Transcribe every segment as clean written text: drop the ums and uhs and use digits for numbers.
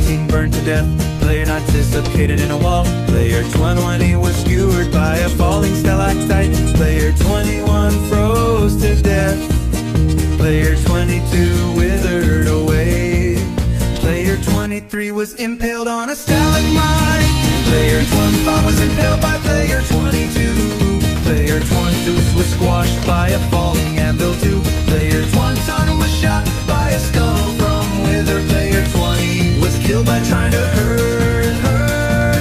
19 burned to death. Player 9 suffocated in a wall. Player 20 was skewered by a falling stalactite. Player 21 froze to death. Player 22 withered away. Player 23 was impaled on a stalagmite. Player 25 was impaled by player 22. Player 22 was squashed by a falling anvil too. Player 21 was shot by a skull from wither. Player 20 was killed by trying to hurt her.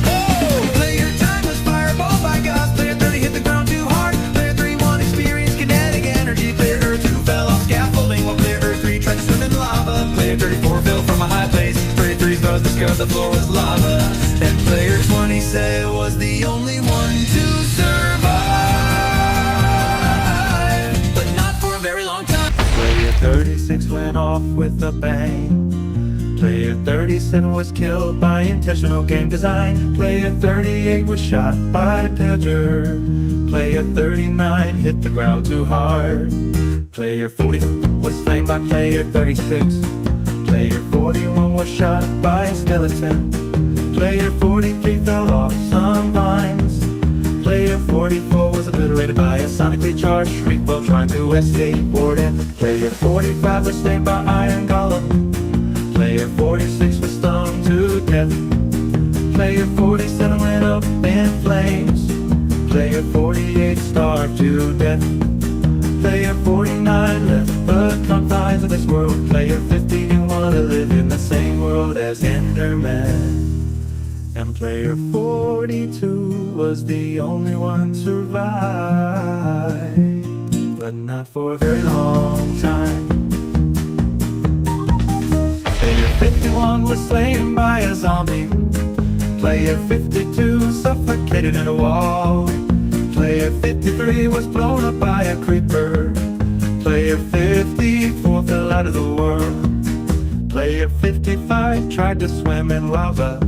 Oh! Player 10 was fireballed by Gauss. Player 30 hit the ground too hard. Player 31 experienced kinetic energy. Player 2 fell off scaffolding while player 3 tried to swim in lava. Player 34 fell from a high place. Player 3's brother discovered the floor was lava. And player 20 said was the only one to survive, but not for a very long time. Player 36 went off with a bang. Player 37 was killed by intentional game design. Player 38 was shot by Pedger. Player 39 hit the ground too hard. Player 40 was slain by player 36. Player 41 was shot by a skeleton. Player 43 fell off some vines. Player 44 was obliterated by a sonically charged shriek while trying to skateboard in. Player 45 was slain by iron golem. Player 46 was stung to death. Player 47 went up in flames. Player 48 starved to death. Player 49 left the confines of this world. Player 50 didn't want to live in the same world as Enderman. And player 42 was the only one to survive, but not for a very long time. Player 51 was slain by a zombie. Player 52 suffocated in a wall. Player 53 was blown up by a creeper. Player 54 fell out of the world. Player 55 tried to swim in lava.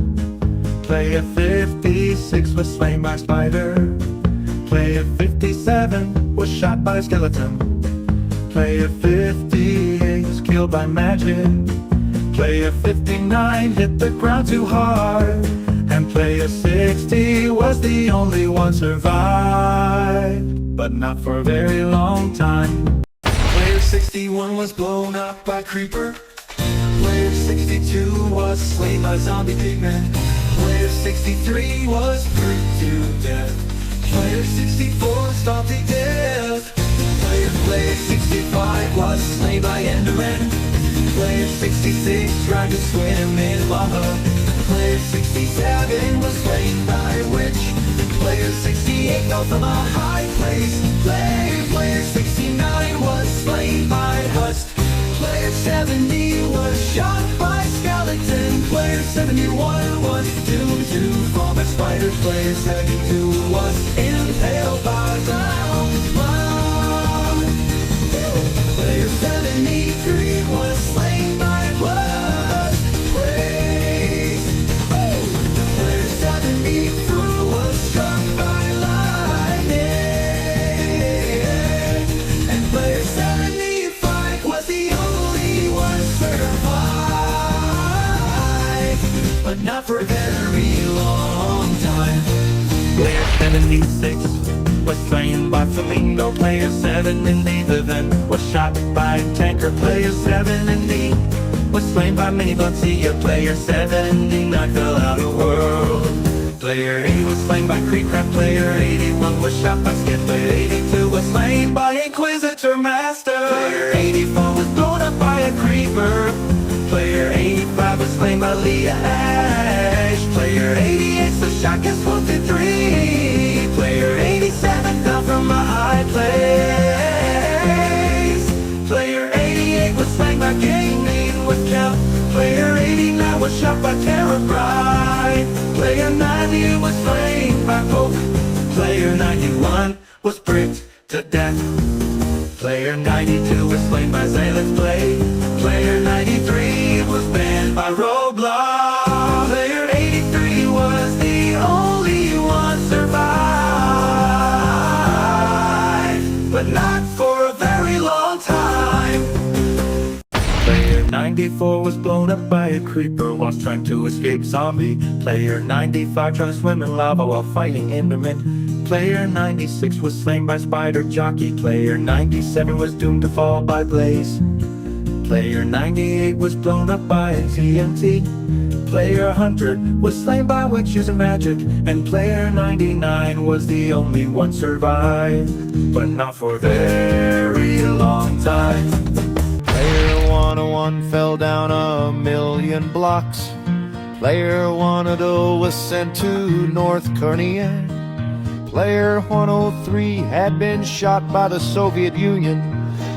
Player 56 was slain by a spider. Player 57 was shot by a skeleton. Player 58 was killed by magic. Player 59 hit the ground too hard. And player 60 was the only one survived, but not for a very long time. Player 61 was blown up by creeper. Player 62 was slain by zombie pigmen. Player 63 was burned to death. Player 64 stopped to death. Player 65 was slain by Enderman. Player 66 tried to swim in lava. Player 67 was slain by a witch. Player 68 fell from a high place. Player 69 was slain by Hust. Player 70 was shot by skeleton. Player 71 was doomed to fall by spiders. Player 72 was impaled by ground. Player 73 was slain by blood. Player 74 was struck by lightning. And player 75 was the only one survived, but not for a very long time. Player 76 was slain by Flamingo. Player 78 then was shot by a tanker. Player 70 was slain by Mini-Bugsy. Player 79 fell out of the world. Player 80 was slain by Creepcraft. Player 81 was shot by Skid. Player 82 was slain by Inquisitor Master. Player 84 was blown up by a creeper. Player 85 was slain by Leah Ash. Player 88 the shotgun swooped 3. Player 87 fell from a high place. Player 88 was slain by Gaming with Count. Player 89 was shot by Terror Bride. Player 90 was slain by Poke. Player 91 was bricked to death. Player 92 was slain by Zayleth's Blade. Player 93 was banned by Roblox. Player 83 was the only one survived, but not for a very long time. Player 90 94 was blown up by a creeper whilst trying to escape zombie. Player 95 tried to swim in lava while fighting Enderman. Player 96 was slain by spider jockey. Player 97 was doomed to fall by blaze. Player 98 was blown up by a TNT. Player 100 was slain by witch using magic. And player 99 was the only one survived, but not for a very long time. Player 101 fell down 1,000,000 blocks. Player 102 was sent to North Korea. Player 103 had been shot by the Soviet Union.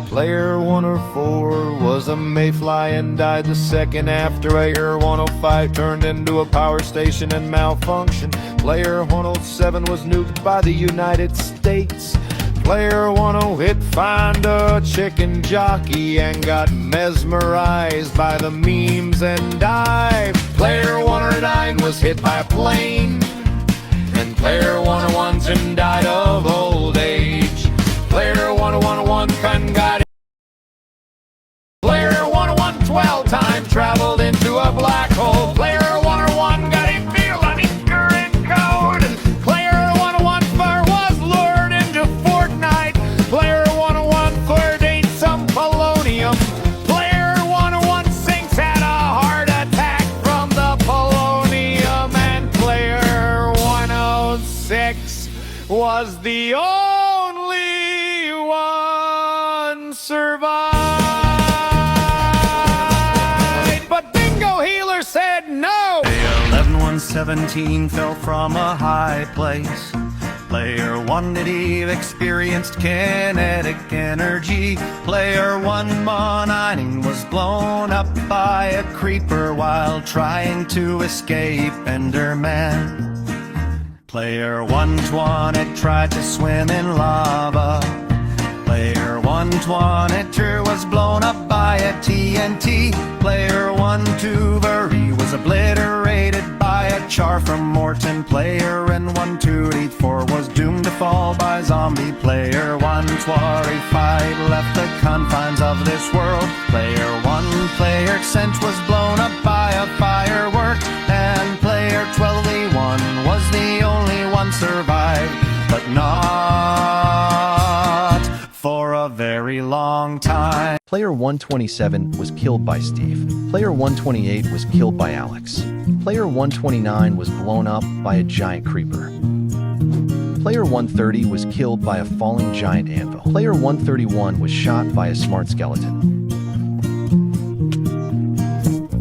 Player 104 was a mayfly and died the second after. Player 105 turned into a power station and malfunctioned. Player 107 was nuked by the United States. Player 108 found a chicken jockey and got mesmerized by the memes and died. Player 109 was hit by a plane. And player 101 soon died of old age. Player 101 got it. Player 101 12 time traveled into a black hole. Player 101 got a feel on his current code. Player 101 was lured into Fortnite. Player 101 third ate some polonium. Player 101 sinks had a heart attack from the polonium. And player 106 was the only one survived. But Bingo Healer said no. 11117 fell from a high place. Player 180 experienced kinetic energy. Player 119 was blown up by a creeper while trying to escape Enderman. Player 120 tried to swim in lava. Player 122 was blown up by a TNT. Player 123 was obliterated by a char from Morton. Player 1284 was doomed to fall by zombie. Player 125 left the confines of this world. Player 1 sent was blown up by a firework. And player 12E1 was the only one survived, but not for a very long time. Player 127 was killed by Steve. Player 128 was killed by Alex. Player 129 was blown up by a giant creeper. Player 130 was killed by a falling giant anvil. Player 131 was shot by a smart skeleton.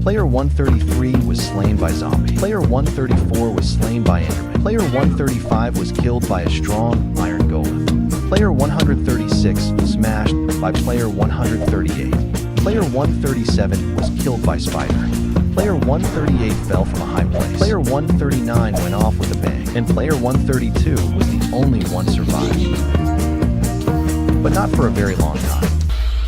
Player 133 was slain by zombie. Player 134 was slain by Enderman. Player 135 was killed by a strong iron golem. Player 136 was smashed by player 138. Player 137 was killed by spider. Player 138 fell from a high place. Player 139 went off with a bang. And player 132 was the only one survived, but not for a very long time.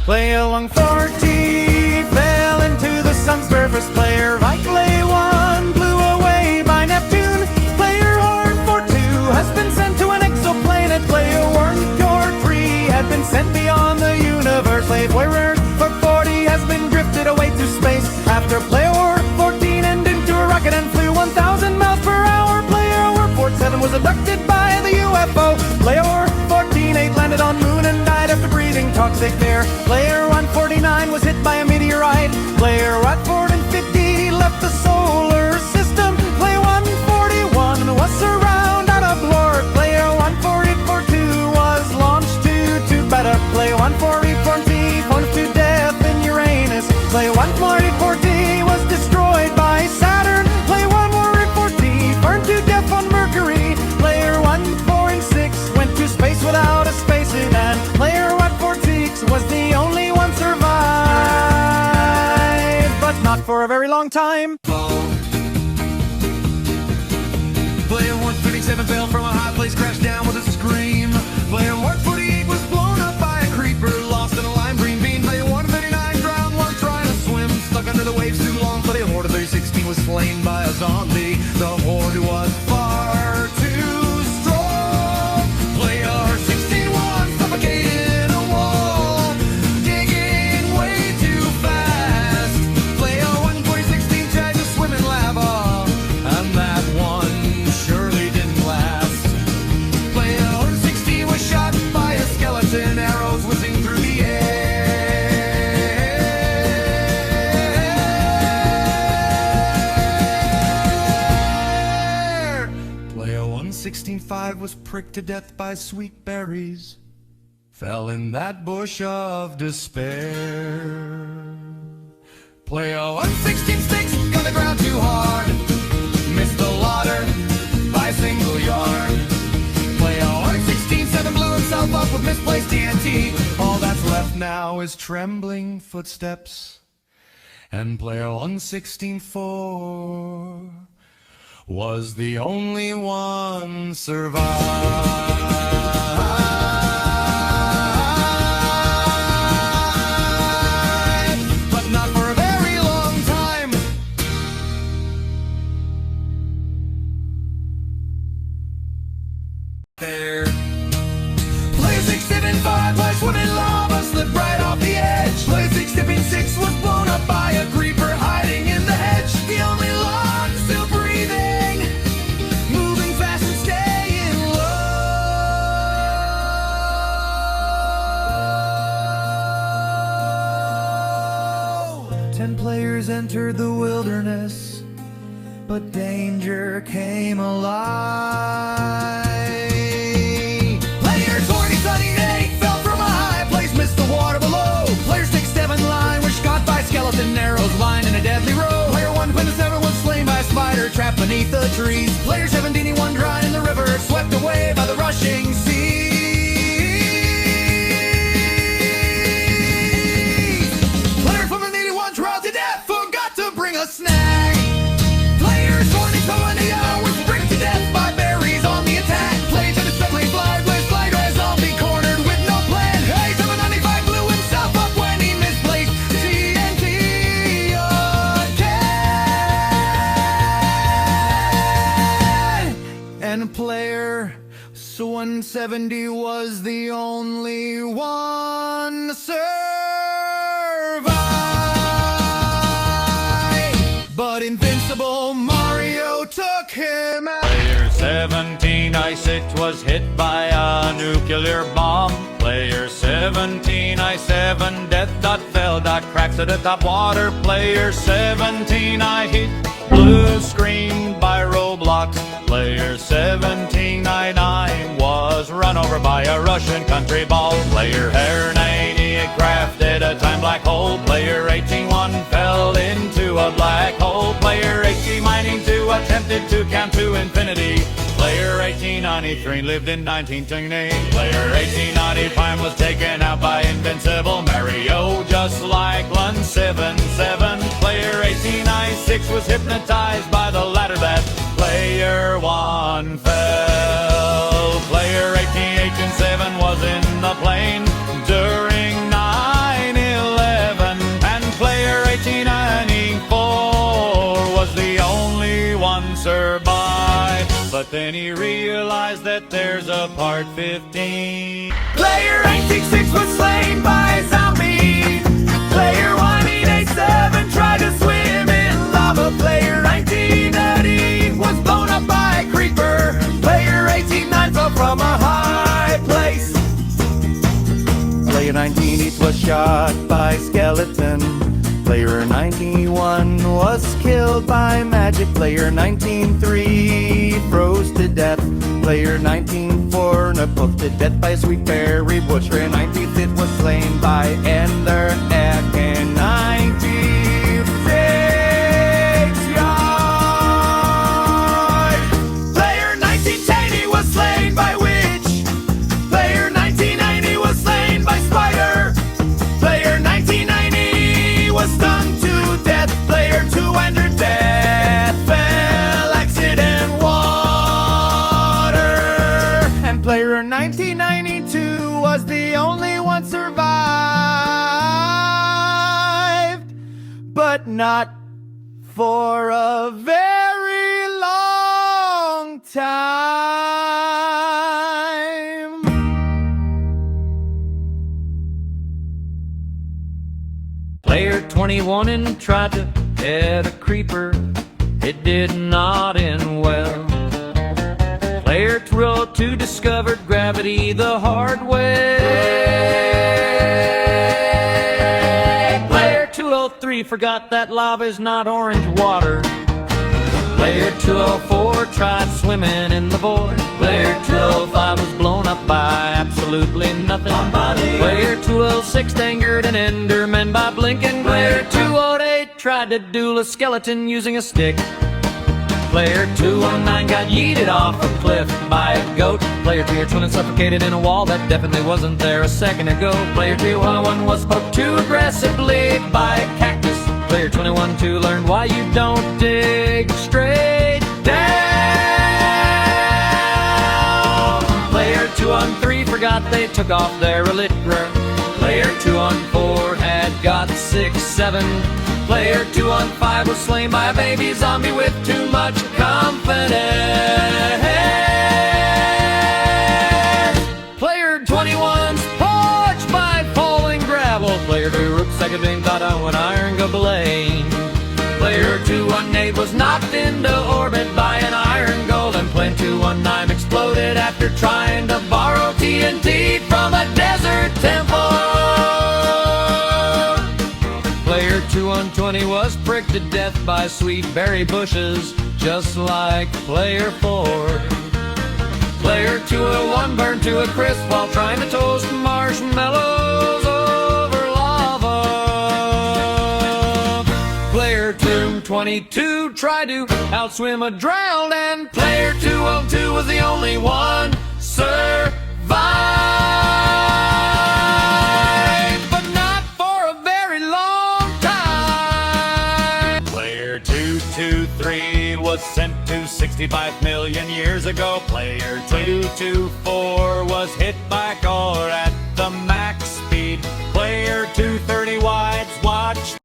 Player 140 fell into the sun's surface. Player Vitalay 1 blew away by Neptune. Player 142 has been sent to an exoplanet. Player 143 had been sent beyond the universe. Player 40 has been drifted away to space. After player 14 ended into a rocket and flew 1,000 miles per hour. Player 47 was abducted by the UFO. Player 14 landed on moon and died after breathing toxic air. Player 149 was hit by a meteorite. Player 150 left the solar system. Player 141 was surrounded out of blur. Player 142 was launched to better. Player 140 plunged to death in Uranus. Player 140 was destroyed by Saturn. Player 140 burned to death on Mercury. Player 146 went to space without a spacesuit. And player 146 was the only one survived, but not for a very long time. Player 137 fell from a high place, crashed down with a scream. Player 148 was blown up by a creeper, lost in a lime green bean. Player 139 drowned while trying to swim, stuck under the waves too long. Player 116 was slain by a zombie. The horde was far too strong. Player 61 suffocated in a wall, digging way too fast. 116.5 was pricked to death by sweet berries, fell in that bush of despair. Player 116.6 got the ground too hard, missed the water by a single yard. Player 116.7 blew himself up with misplaced TNT. All that's left now is trembling footsteps. And player 116.4 was the only one survived, but not for a very long time. There, player 675 was swimming lava, slipped right off the edge. Player 676 was blown up by a creeper hiding in the hedge. The only log still breathing, moving fast and staying low. 10 players entered the wilderness, but danger came alive. Player 2078 fell from a high place, missed the water below. Player 67 line was shot by skeleton arrows, lying in a deadly row. Player 127 was slain by a spider trapped beneath the trees. Player 71 drowned in the river, swept away by the rushing sea. Player 181 drowned to death, forgot to bring a snack. Player 2020 was pricked to death by berries on the attack. Player 77 fly, blitz, fly, red zombie cornered with no plan. Hey, 795 blew himself up when he misplaced TNT again. And player 170 was the only one survived, but invincible Mario took him out. Player 17I6 was hit by a nuclear bomb. Player 17I7 death dot fell dot cracks at the top water. Player 17I hit blue screened by roadblocks. Player 17I9 was run over by a Russian country ball. Player 98 crafted a time black hole. Player 181 fell into a black hole. Player 1892 attempted to count to infinity. Player 1893 lived in 1920. Player 1895 was taken out by invincible Mario, just like 177. Player 1896 was hypnotized by the ladder that player 1 fell. Player 1887 was in the plane during 9/11, and player 1894 was the only one survived. But then he realized that there's a part 15. Player 186 was slain by a zombie. Player 1887 tried to swim in lava. Player 1930 was blown up by a creeper. Player 189 fell from a high place. Player 19 was shot by skeleton. Player 91 was killed by magic. Player 19-3 froze to death. Player 19-4 put to death by a sweet berry bush. Player 19 was slain by Ender Egg in 96 yards. Player 1980 was slain by witch. Player 1990 was slain by spider. Player 1990 was stung to death. Player 200 death fell accident water. And player 1992 was the only one survived, but not for a very long time. Player 21 and tried to head a creeper. It did not end well. Player 202 discovered gravity the hard way. Player 203 forgot that lava is not orange water. Player 204 tried swimming in the void. Player 205 was blown up by absolutely nothing. Player 206 angered an Enderman by blinking. Player 208 tried to duel a skeleton using a stick. Player 219 got yeeted off a cliff by a goat. Player 320 suffocated in a wall that definitely wasn't there a second ago. Player 201 was poked too aggressively by a cactus. Player 21-2 learned why you don't dig straight down. Player 213 forgot they took off their elytra. Player 214 had got 6-7. Player 215 was slain by a baby zombie with too much confidence. Player 21's poached by falling gravel. Player 2 rucksack had been caught on an iron goblin. Player 218 was knocked into orbit by an iron golem. Player 219 exploded after trying to borrow TNT from a desert temple. Player 220 was pricked to death by sweet berry bushes, just like Player 4. Player 201 burned to a crisp while trying to toast marshmallows over lava. Player 222 tried to outswim a drowned, and Player 202 was the only one survived. But not for a very long time. Player 223 was sent to 65 million years ago. Player 224 was hit by a car at the max speed. Player 230 wides watched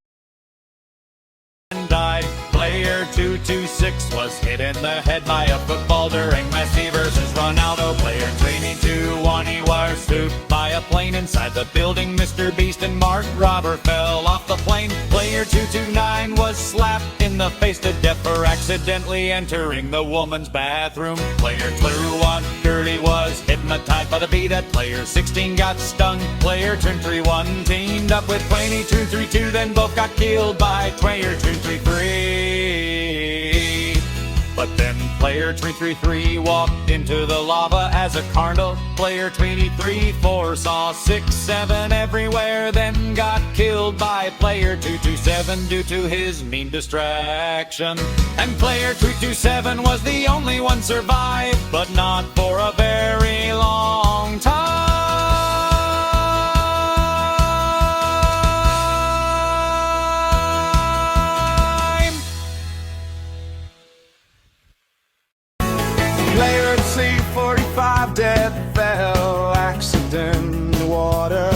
and died. Player 226 was hit in the head by a football during Messi versus Ronaldo. Player 221 he was swooped by a plane inside the building. Mr. Beast and Mark Robber fell off the plane. Player 229 was slapped in the face to death for accidentally entering the woman's bathroom. Player 230 was hypnotized by the bee that Player 16 got stung. Player 231 teamed up with Player 232, then both got killed by Player 233. But then Player 333 walked into the lava as a carnal. Player 23 foresaw 6-7 everywhere, then got killed by Player 227 due to his mean distraction. And Player 227 was the only one survived, but not for a very long time. Player 345 dead fell accident in the water.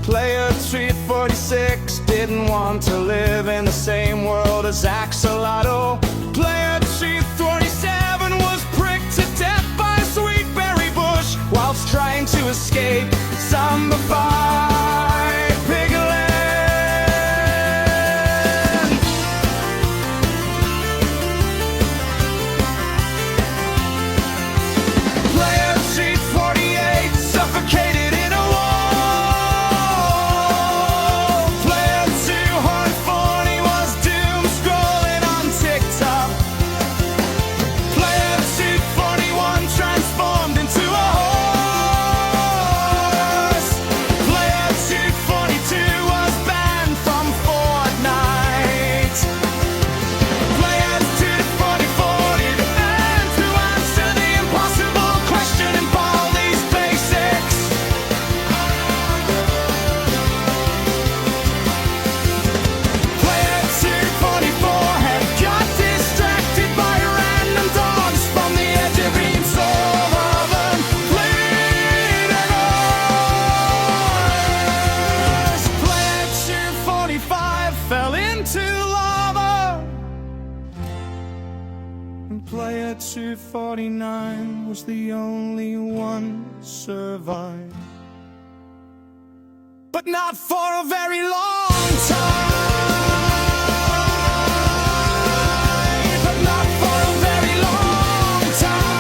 Player 346 didn't want to live in the same world as Axolotl. Player 347 was pricked to death by a sweet berry bush whilst trying to escape zombified piglet. Suffocated in a wall. Player 240 was doom scrolling on TikTok. Player 241 transformed into a horse. Player 242 was banned from Fortnite. Player 244 did and to answer the impossible question in all these basics. Player 244 had got distracted by random dogs from the edge of each of them bleeding eyes. Player 245 fell into lava, and Player 249 was the only one survived. But not for a very long time. But not for a very long time.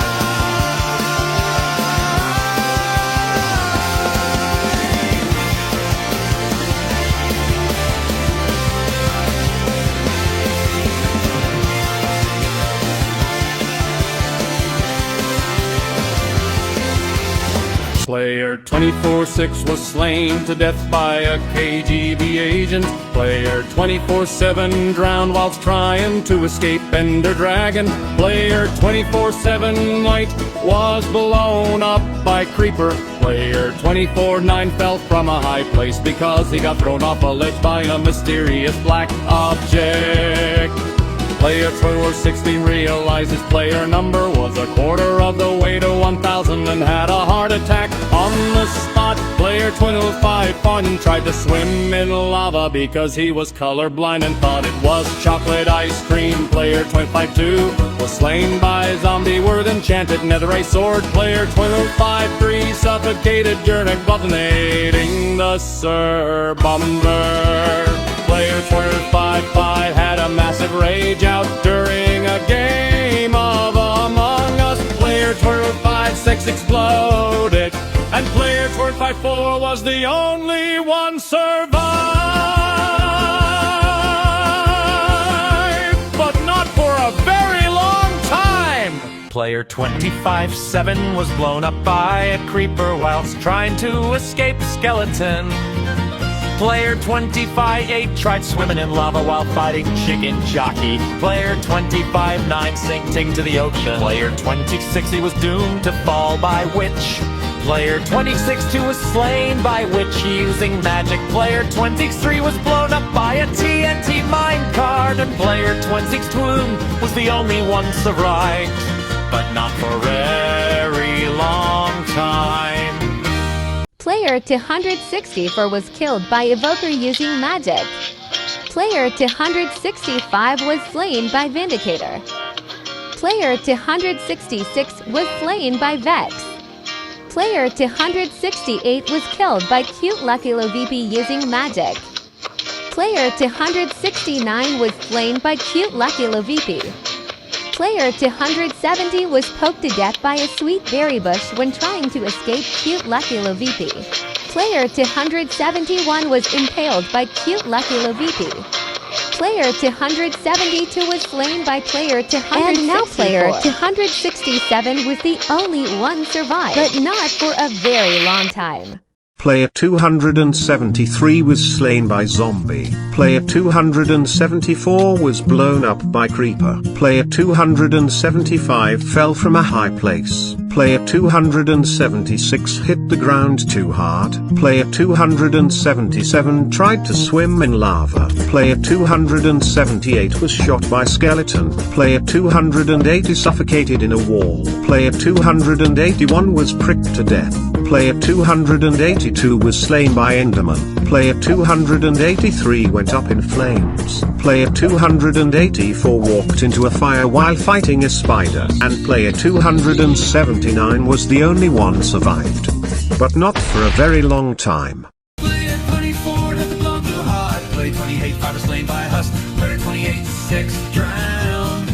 Player 24-6 was slain to death by a KGB agent. Player 24-7 drowned whilst trying to escape Ender Dragon. Player 24-7 White was blown up by Creeper. Player 24-9 fell from a high place because he got thrown off a ledge by a mysterious black object. Player 24-16 realized his player number was a quarter of the way to 1,000 and had a heart attack on the spot. Player 25-1 tried to swim in lava because he was colorblind and thought it was chocolate ice cream. Player 25-2 was slain by a zombie with enchanted netherite sword. Player 25-3 suffocated during agglutinating the Sir Bomber. Player 25-5 had a massive rage out during a game of Among Us. Player 25-6 exploded, and player 25-4 was the only one survived, but not for a very long time. Player 25-7 was blown up by a creeper whilst trying to escape skeleton. Player 25-8 tried swimming in lava while fighting Chicken Jockey. Player 25-9 sinking to the ocean. Player 26 was doomed to fall by witch. Player 26-2 was slain by witch using magic. Player 23 was blown up by a TNT minecart. And player 26-2 was the only one survived, but not for a very long time. Player 264 was killed by Evoker using magic. Player 265 was slain by Vindicator. Player 266 was slain by Vex. Player 268 was killed by Cute Lucky VP using magic. Player 269 was slain by Cute Lucky VP. Player 270 was poked to death by a sweet berry bush when trying to escape Cute Lucky VP. Player 271 was impaled by Cute Lucky VP. Player 272 was slain by player 264. And now player 267 was the only one survived, but not for a very long time. Player 273 was slain by zombie. Player 274 was blown up by creeper. Player 275 fell from a high place. Player 276 hit the ground too hard. Player 277 tried to swim in lava. Player 278 was shot by skeleton. Player 280 suffocated in a wall. Player 281 was pricked to death. Player 282 was slain by Enderman. Player 283 went up in flames. Player 284 walked into a fire while fighting a spider. And player 279 was the only one survived. But not for a very long time. Player 24 let the blow too hard. Player 28 5 was slain by a husk. Player 28-6 drowned.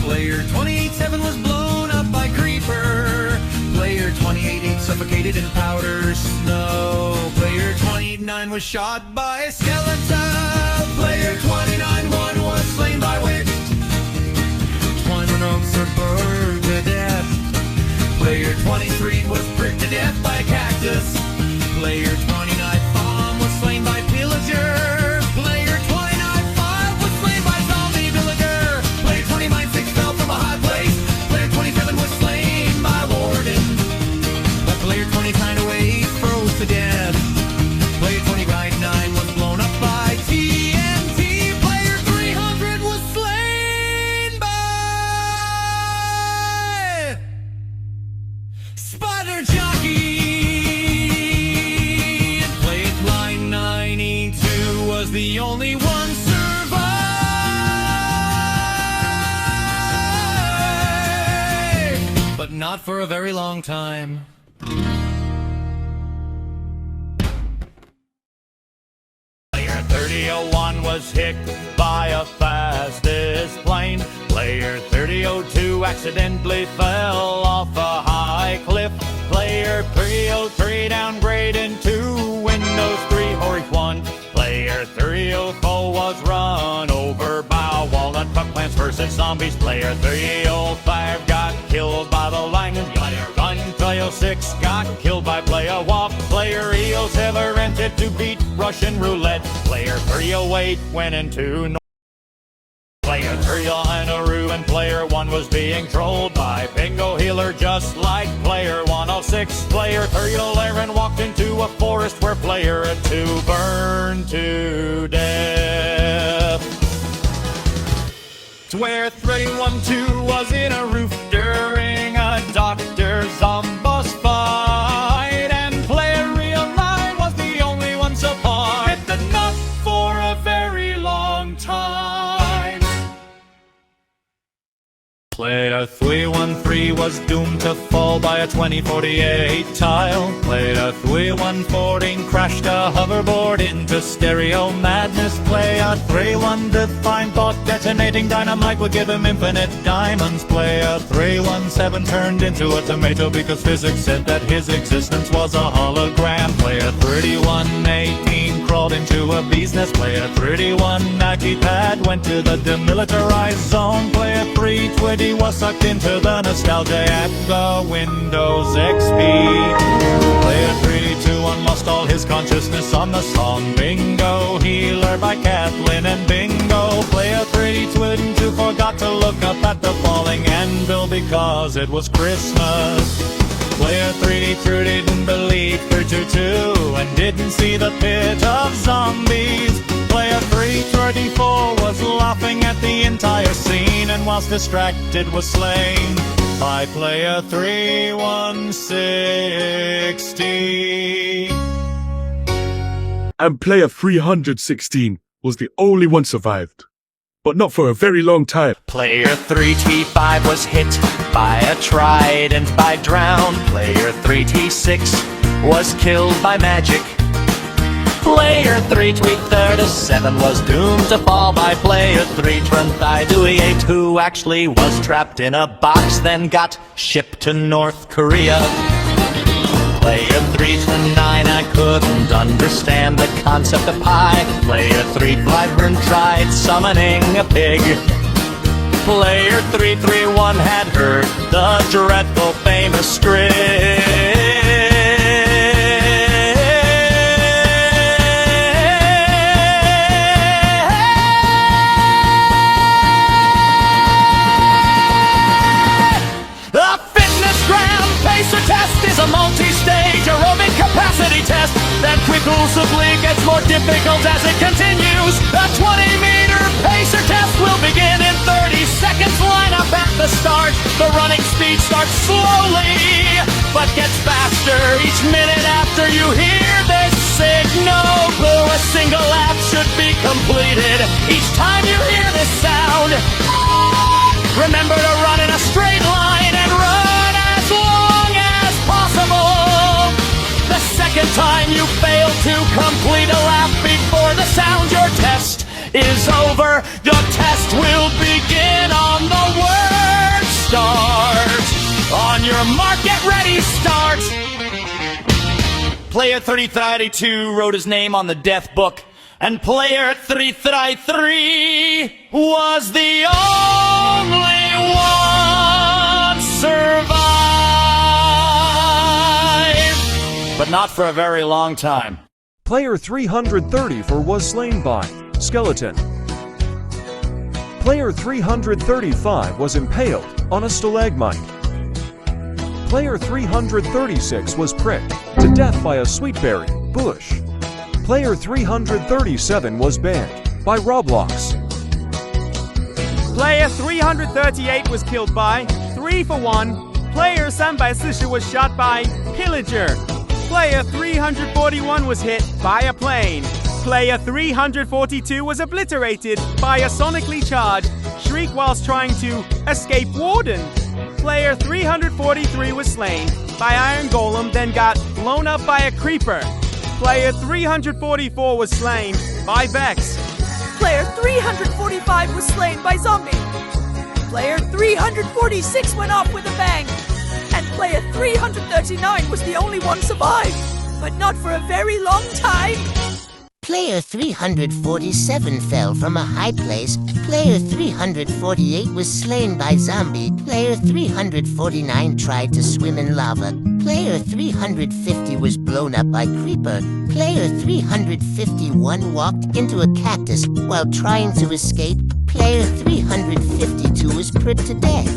Player 28-7 was blown up by creeper. Player 28-8 suffocated in powder snow. Player 29 was shot by a skeleton. Player 29-1 was slain by witch. 21 oaks are burned to death. Player 23 was pricked to death by a cactus. Player 29-5 was slain by pillager. Player 29-5 was slain by zombie villager. Player 29-6 fell from a high place. Player 27 was slain by warden. But player 29-8 froze to death. Player 29-9 was blown up by TNT. Player 300 was slain by Spider Jockey. And player 92 was the only one survived, but not for a very long time. Player 30-01 was hit by a fastest plane. Player 30-02 accidentally fell off a high cliff. Player 303 downgraded to Windows 3 Horric 1. Player 304 was run over by a walnut truck. Plants vs. Zombies. Player 305 got killed by the lightning. Player 1 306 got killed by player WAP. Player ELSE'S rented to beat Russian roulette. Player 308 went into Player 309 and Player 1 was being trolled by Bingo Healer just like Player 106. Player 311 walked into a forest where Player 2 burned to death. It's where 312 was in a roof during a Dr. Zombos fight, and Player Real 9 was the only one so far. Hit the nut for a very long time. Player 313 was doomed to fall by a 2048 tile. Player 314 crashed a hoverboard into stereo madness. Player 315 thought detonating dynamite would give him infinite diamonds. Player 317 turned into a tomato because physics said that his existence was a hologram. Player 3118 crawled into a business. Player 3190 pad went to the demilitarized zone. Player 320 was sucked into the nostalgia at the Windows XP. Player 321 lost all his consciousness on the song Bingo Healer by Kathleen and Bingo. Player 322 forgot to look up at the falling anvil because it was Christmas. Player 3 didn't believe 322 and didn't see the pit of zombies. Player 334 was laughing at the entire scene, and whilst distracted was slain by Player 3160. And Player 316 was the only one survived, but not for a very long time. Player 3T5 was hit by a trident by drown. Player 3T6 was killed by magic. Player 337 was doomed to fall by Player 328, who actually was trapped in a box, then got shipped to North Korea. Player 329, I couldn't understand the concept of pie. Player 351 tried summoning a pig. Player 331 had heard the dreadful famous script. A multi-stage aerobic capacity test that quickly gets more difficult as it continues. A 20-meter pacer test will begin in 30 seconds. Line up at the start. The running speed starts slowly, but gets faster each minute after you hear this signal. A single lap should be completed each time you hear this sound. Remember to run in a straight line and run as long as possible. The second time you fail to complete a lap before the sound, your test is over. Your test will begin on the word start. On your mark, get ready, start. Player 332 wrote his name on the death book, and Player 333 was the only one survived. But not for a very long time. Player 334 was slain by Skeleton. Player 335 was impaled on a stalagmite. Player 336 was pricked to death by a sweetberry bush. Player 337 was banned by Roblox. Player 338 was killed by 3-for-1. Player 340 was shot by Pillager. Player 341 was hit by a plane. Player 342 was obliterated by a sonically charged shriek whilst trying to escape Warden. Player 343 was slain by Iron Golem, then got blown up by a creeper. Player 344 was slain by Vex. Player 345 was slain by Zombie. Player 346 went off with a bang. And Player 339 was the only one survived, but not for a very long time. Player 347 fell from a high place. Player 348 was slain by zombie. Player 349 tried to swim in lava. Player 350 was blown up by creeper. Player 351 walked into a cactus while trying to escape. Player 352 was pricked to death.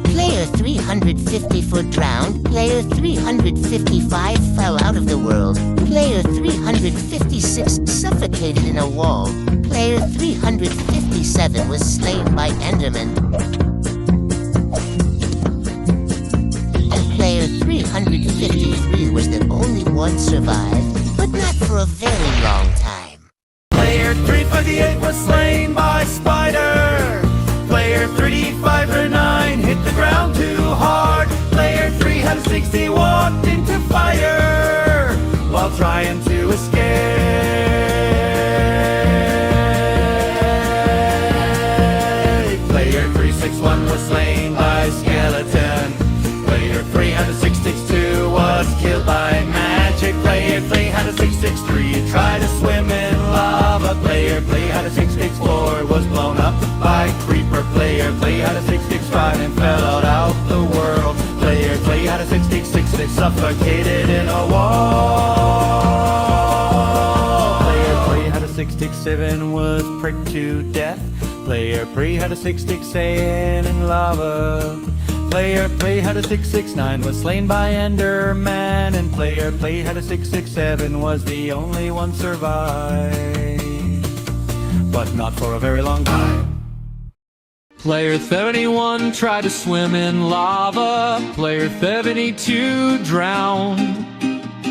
Player 354 drowned. Player 355 fell out of the world. Player 356 suffocated in a wall. Player 357 was slain by Enderman. And Player 353 was the only one survived, but not for a very long time. Player 358 was slain by spider. Player 359 hit the ground too hard. Player 360 walked into fire while trying to escape. Player 361 was slain by skeleton. Player 362 was killed by magic. Player 363 tried to swim in lava. Player 364 was blown up by creeper. Player 365 and fell out the world. Player 366 they suffocated in a wall. Player 367 was pricked to death. Player 367 in lava. Player 369 was slain by Enderman, and Player 367 was the only one survived, but not for a very long time. Player 71 tried to swim in lava. Player 72 drowned.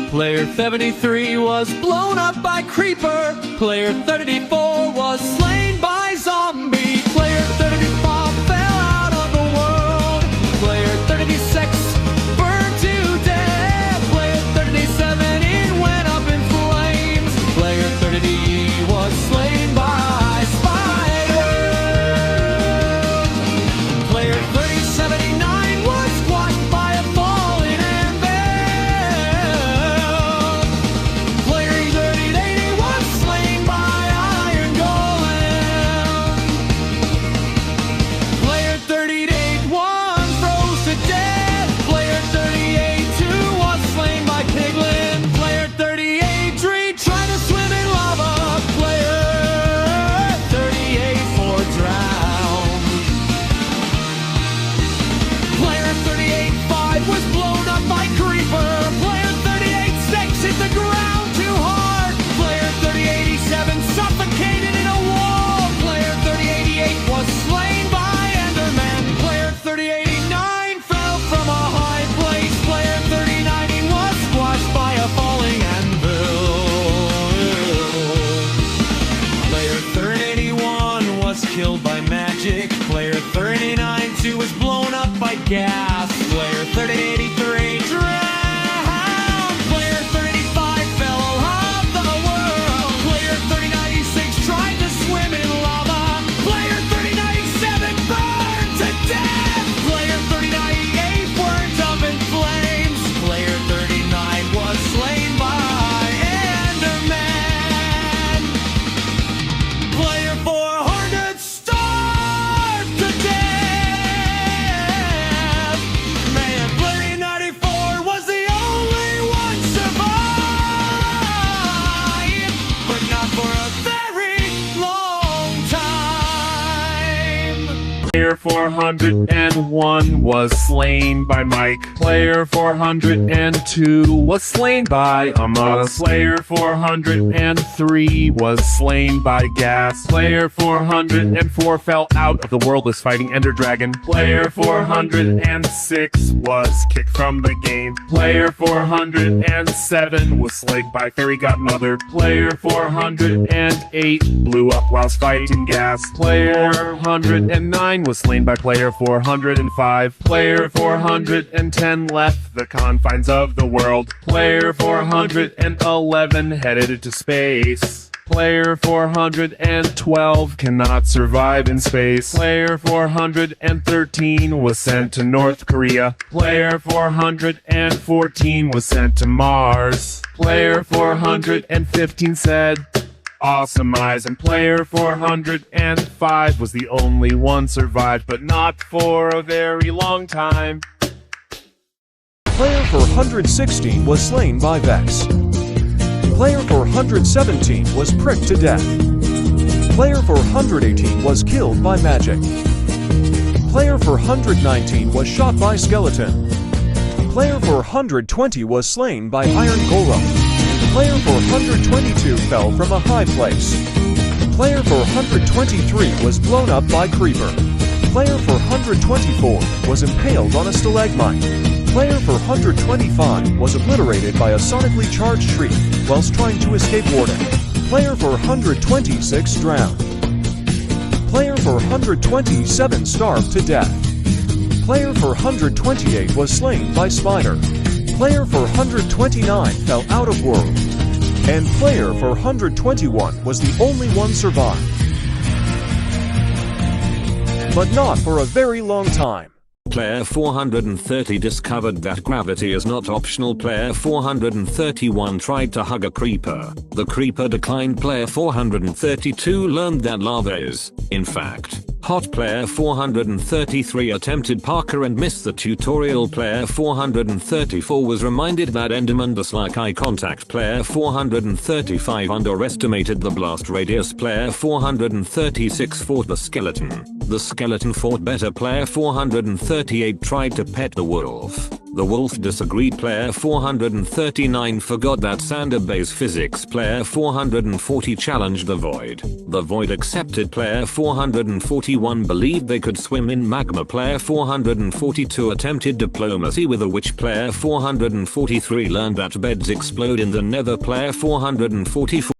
Player 73 was blown up by creeper. Player 34 was slain by zombie. Player 35 fell out of the world. Player 36 burned to death. Player 37 it went up in flames. Player 30 was slain by spider. Player 3079 was squashed by a falling anvil. Player 3080 was slain by iron golem. Player 3081 froze to death. Player 382 was slain by piglin. Player 383 tried to swim in lava. Player 384 drowned. Player 385 was blown up by creeper. Player 386 hit the ground too hard. Player 387 suffocated in a wall. Player 388 was slain by Enderman. Player 389 fell from a high place. Player 390 was squashed by a falling anvil. Player 381 was killed by magic. Player 392 was blown up by gas. Player 383 drowned. Player 385 fell off the world. Player 396 tried to swim in lava. Player 397 burned to death. Player 398 burnt up in flames. Player 39 was slain by Enderman. Player 400 starved to death. Man, Player 94 was the only one survived, but not for a very long time. Player 401 was slain by Mike. Player 402 was slain by Amos. Player 403 was slain by Gas. Player 404 fell out of the world was fighting Ender Dragon. Player 406 was kicked from the game. Player 407 was slain by Fairy Godmother. Player 408 blew up whilst fighting Gas. Player 409 was slain by Player 405. Player 410 left the confines of the world. Player 411 headed to space. Player 412 cannot survive in space. Player 413 was sent to North Korea. Player 414 was sent to Mars. Player 415 said, awesome eyes. And player 405 was the only one survived, but not for a very long time. Player 416 was slain by Vex. Player 417 was pricked to death. Player 418 was killed by magic. Player 419 was shot by skeleton. Player 420 was slain by iron golem. Player 422 fell from a high place. Player 423 was blown up by creeper. Player 424 was impaled on a stalagmite. Player 425 was obliterated by a sonically charged shriek whilst trying to escape warden. Player 426 drowned. Player 427 starved to death. Player 428 was slain by spider. Player 429 fell out of world. And player 421 was the only one survived. But not for a very long time. Player 430 discovered that gravity is not optional. Player 431 tried to hug a creeper. The creeper declined. Player 432 learned that lava is, in fact, hot. Player 433 attempted parkour and missed the tutorial. Player 434 was reminded that Endermen dislike eye contact. Player 435 underestimated the blast radius. Player 436 fought the skeleton. The skeleton fought better. Player 438 tried to pet the wolf. The wolf disagreed. Player 439 forgot that sand obeys physics. Player 440 challenged the void. The void accepted. Player 441 believed they could swim in magma. Player 442 attempted diplomacy with a witch. Player 443 learned that beds explode in the nether. Player 444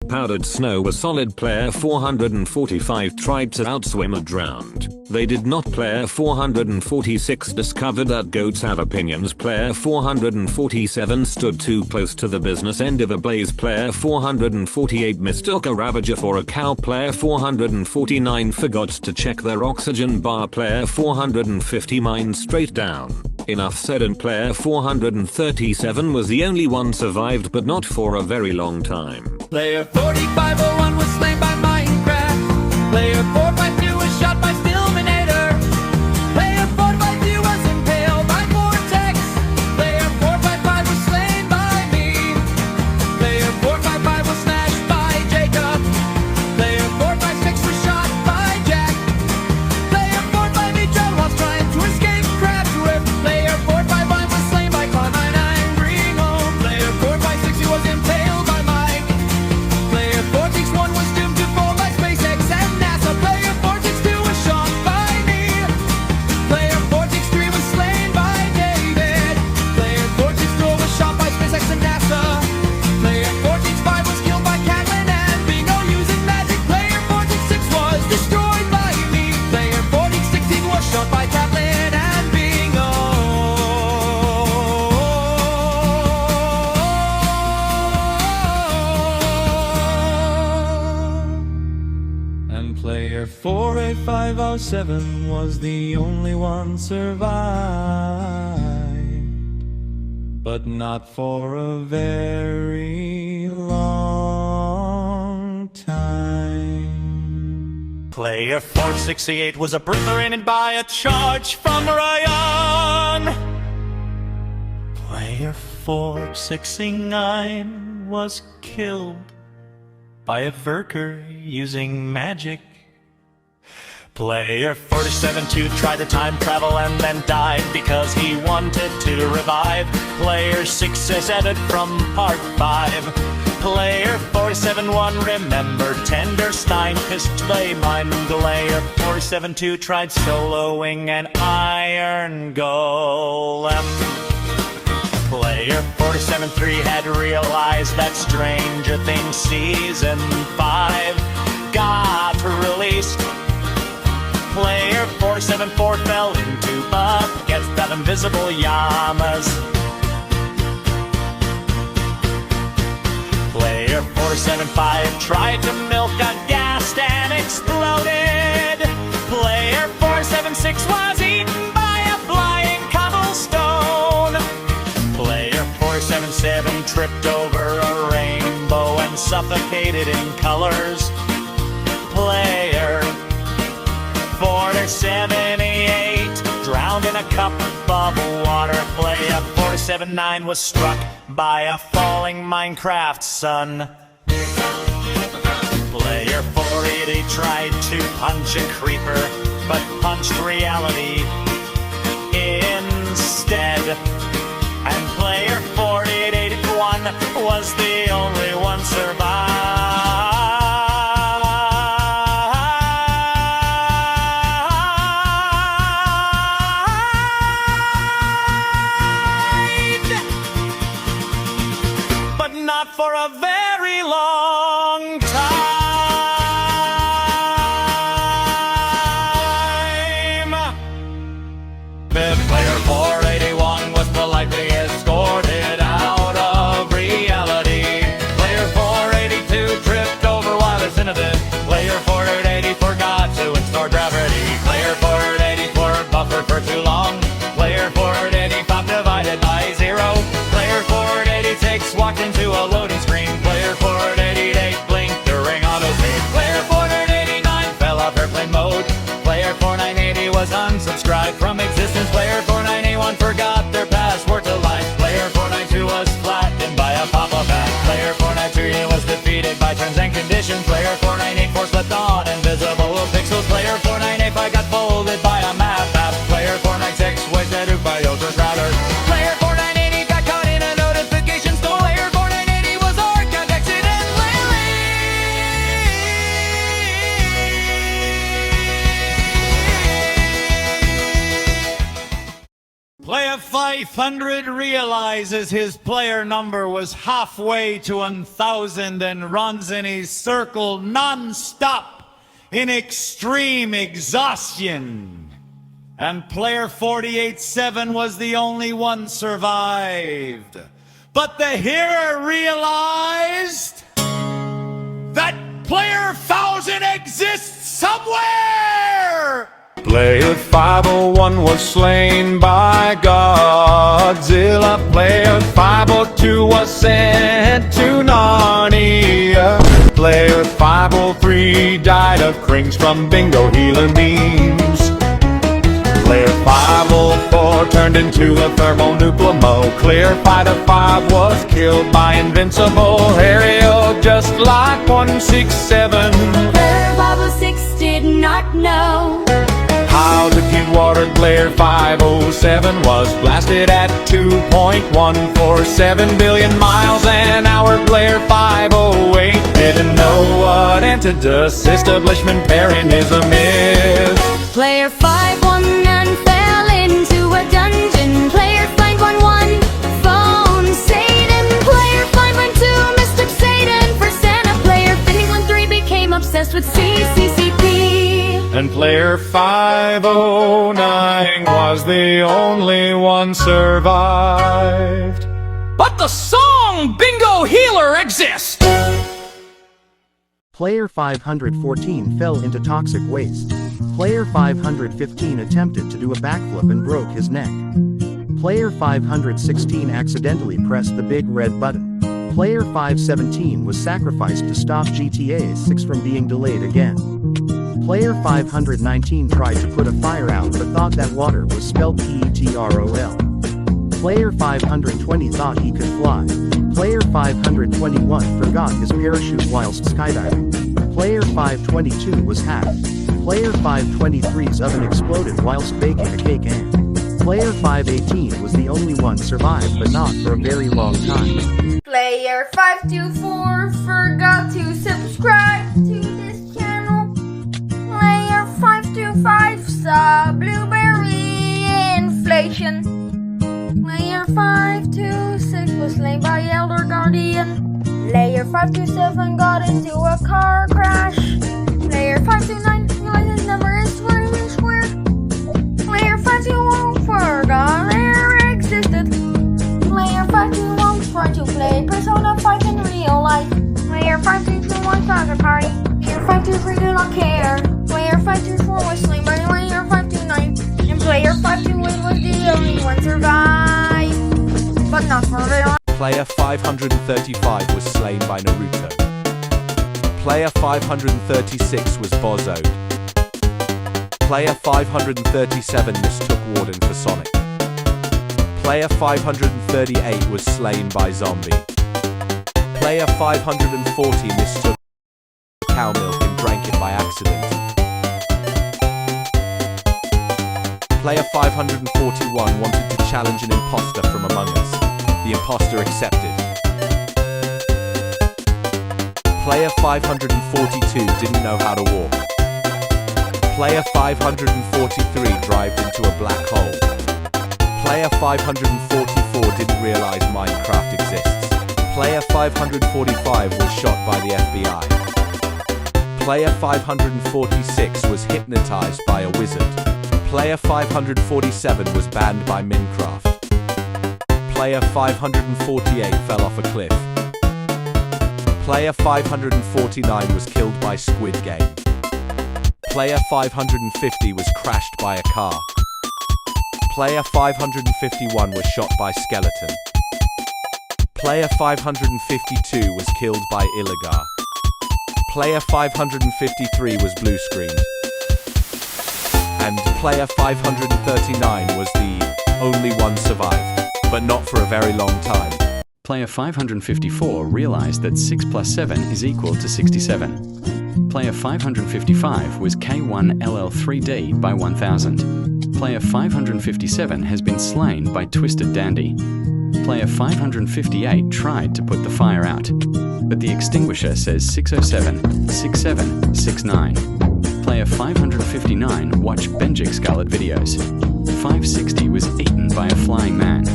powdered snow was solid. Player 445 tried to outswim and drowned. They did not. Player 446 discovered that goats have opinions. Player 447 stood too close to the business end of a blaze. Player 448 mistook a ravager for a cow. Player 449 forgot to check their oxygen bar. Player 450 mined straight down. Enough said. And player 437 was the only one survived, but not for a very long time. Player 4501 was slain by Minecraft. Player 452 was shot by Stillminator. Player 452 was impaled by Vortex. Player 455 was slain by me. Player 455 was smashed by Jacob. Player 456 was shot by Jack. Player 458 drowned whilst trying to escape Crab's Whip. Player 451 was slain by Carmine and Ringo. Player 456 was impaled by Mike. Player 461 was doomed to fall by SpaceX and NASA. Player 462 was shot by me. Player 463 was slain by David. Player 464 was shot by SpaceX and NASA. Player 465 was killed by Catlin and Bingo using magic. Player 466 was destroyed by me. Player 416 was shot by Catlin and Bingo. And player 48507 was the only one survived, but not for a very long time. Player 468 was obliterated by a charge from Ryan. Player 469 was killed by a Verker using magic. Player 472 tried to time travel and then died because he wanted to revive. Player 6 is added from part 5. Player 471 remembered Tenderstein pissed play mind. Player 472 tried soloing an iron golem. Player 473 had realized that Stranger Things Season 5 got released. Player 474 fell into buckets of invisible llamas. Player 475 tried to milk a ghast and exploded. Player 476 was eaten by a flying cobblestone. Player 477 tripped over a rainbow suffocated in colors. Player 478 drowned in a cup of water. Player 479 was struck by a falling Minecraft sun. Player 480 tried to punch a creeper, but punched reality instead. And player 4881 was the only one survived, but not for a very long time. Player 481 was politely escorted out of reality. Player 482 tripped over wireless internet. Player 480 forgot to install gravity. Player 484 buffered for too long. Player 485 divided by 0. Player 486 walked into a loading screen. Player 488 blinked during autosave. Player 489 fell off airplane mode. Player 4980 was unsubscribed from existence. Player 4981 forgot their password to life. Player 492 was flattened by a pop-up ad. Player 493 was defeated by terms and conditions. Player 4984 slept on invisible pixels. Player 4985 got folded by a map app. Player 496 wasted hoop by Ultra Crowder. Player 4980 got caught in a notification storm. Player 4980 was archived accidentally. Player 500 realizes his player number was halfway to 1,000 and runs in his circle non-stop in extreme exhaustion. And player 48-7 was the only one survived. But the hero realized that player 1,000 exists somewhere! Player 501 was slain by Godzilla. Player 502 was sent to Narnia. Player 503 died of crings from bingo healer memes. Player 504 turned into a thermonuclear mo. Clear Fighter 5 was killed by Invincible Aerial, just like 167. Player 506 did not know How to keep water. Player 507 was blasted at 2.147 billion miles an hour. Player 508 didn't know what anti-dust establishmentarianism is. Player 519 fell into a dungeon. Player 511 phoned Satan. Player 512 mistook Satan for Santa. Player 513 became obsessed with CCCP. And player 509 was the only one survived. But the song Bingo Healer exists! Player 514 fell into toxic waste. Player 515 attempted to do a backflip and broke his neck. Player 516 accidentally pressed the big red button. Player 517 was sacrificed to stop GTA 6 from being delayed again. Player 519 tried to put a fire out but thought that water was spelled Petrol. Player 520 thought he could fly. Player 521 forgot his parachute whilst skydiving. Player 522 was hacked. Player 523's oven exploded whilst baking a cake and Player 518 was the only one survived but not for a very long time. Player 524 forgot to subscribe to this channel. Player 525 saw blueberry inflation. Player 526 was slain by Elder Guardian. Player 527 got into a car crash. Player 529 realized his number is square. Player 521 forgot there existed. Player 521 tried to play Persona 5 in real life. Player 521 started a party. Player 523 did not care. Player 524 was slain by Player 529. And Player 528 was the only one survived. But not for very long. Player 535 was slain by Naruto. Player 536 was Bozoed. Player 537 mistook Warden for Sonic. Player 538 was slain by Zombie. Player 540 mistook cow milk and drank it by accident. Player 541 wanted to challenge an imposter from Among Us. The imposter accepted. Player 542 didn't know how to walk. Player 543 dived into a black hole. Player 544 didn't realize Minecraft exists. Player 545 was shot by the FBI. Player 546 was hypnotized by a wizard. Player 547 was banned by Minecraft. Player 548 fell off a cliff. Player 549 was killed by Squid Game. Player 550 was crashed by a car. Player 551 was shot by Skeleton. Player 552 was killed by Illigar. Player 553 was blue screened. And player 539 was the only one survived, but not for a very long time. Player 554 realized that 6 plus 7 is equal to 67. Player 555 was K1LL3D by 1000. Player 557 has been slain by Twisted Dandy. Player 558 tried to put the fire out, but the extinguisher says 607, 67, 69. Player 559 watched Benjik Scarlet videos. 560 was eaten by a flying man.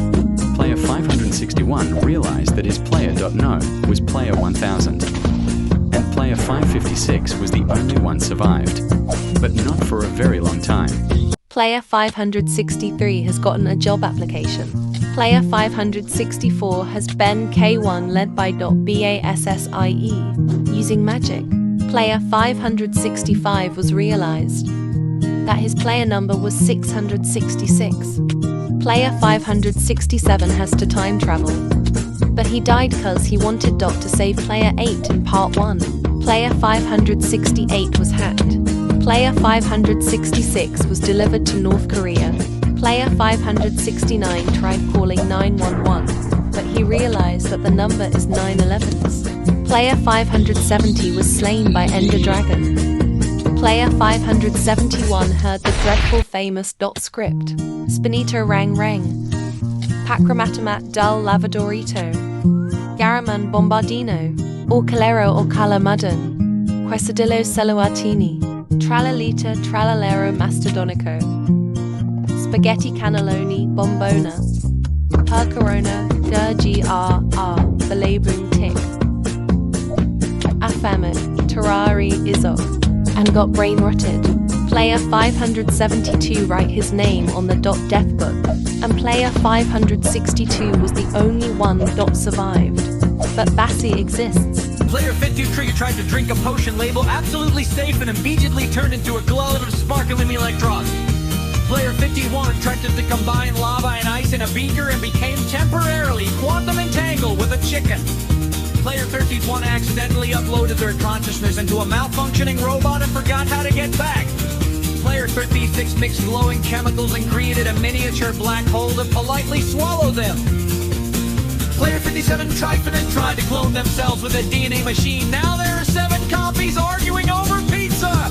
Player 561 realized that his player.no was player 1000. And player 556 was the only one survived, but not for a very long time. Player 563 has gotten a job application. Player 564 has Ben K1 led by .BASSIE using magic. Player 565 was realized that his player number was 666. Player 567 has to time travel, but he died cause he wanted Dot to save player 8 in part 1. Player 568 was hacked. Player 566 was delivered to North Korea. Player 569 tried calling 911, but he realized that the number is 911's. Player 570 was slain by Ender Dragon. Player 571 heard the dreadful famous Dot script. Spinito Rang Rang. Pacromatomat Dul Lavadorito. Garaman Bombardino. Orcalero Orcala Mudden. Quesadillo Celuatini. Tralalita Tralalero Mastodonico. Spaghetti Cannelloni Bombona. Percorona Durgr Balabun Tick. Afamit Terrari Izok. And got brain rotted. Player 572 write his name on the Dot death book, and player 562 was the only one Dot survived. But Bassi exists. Player 52 Trigger tried to drink a potion label absolutely safe and immediately turned into a glow of sparkling electrons. Player 51 tried to combine lava and ice in a beaker and became temporarily quantum entangled with a chicken. Player 31 accidentally uploaded their consciousness into a malfunctioning robot and forgot how to get back. Player 36 mixed glowing chemicals and created a miniature black hole to politely swallow them. Player 57 tried to clone themselves with a DNA machine. Now there are 7 copies arguing over pizza.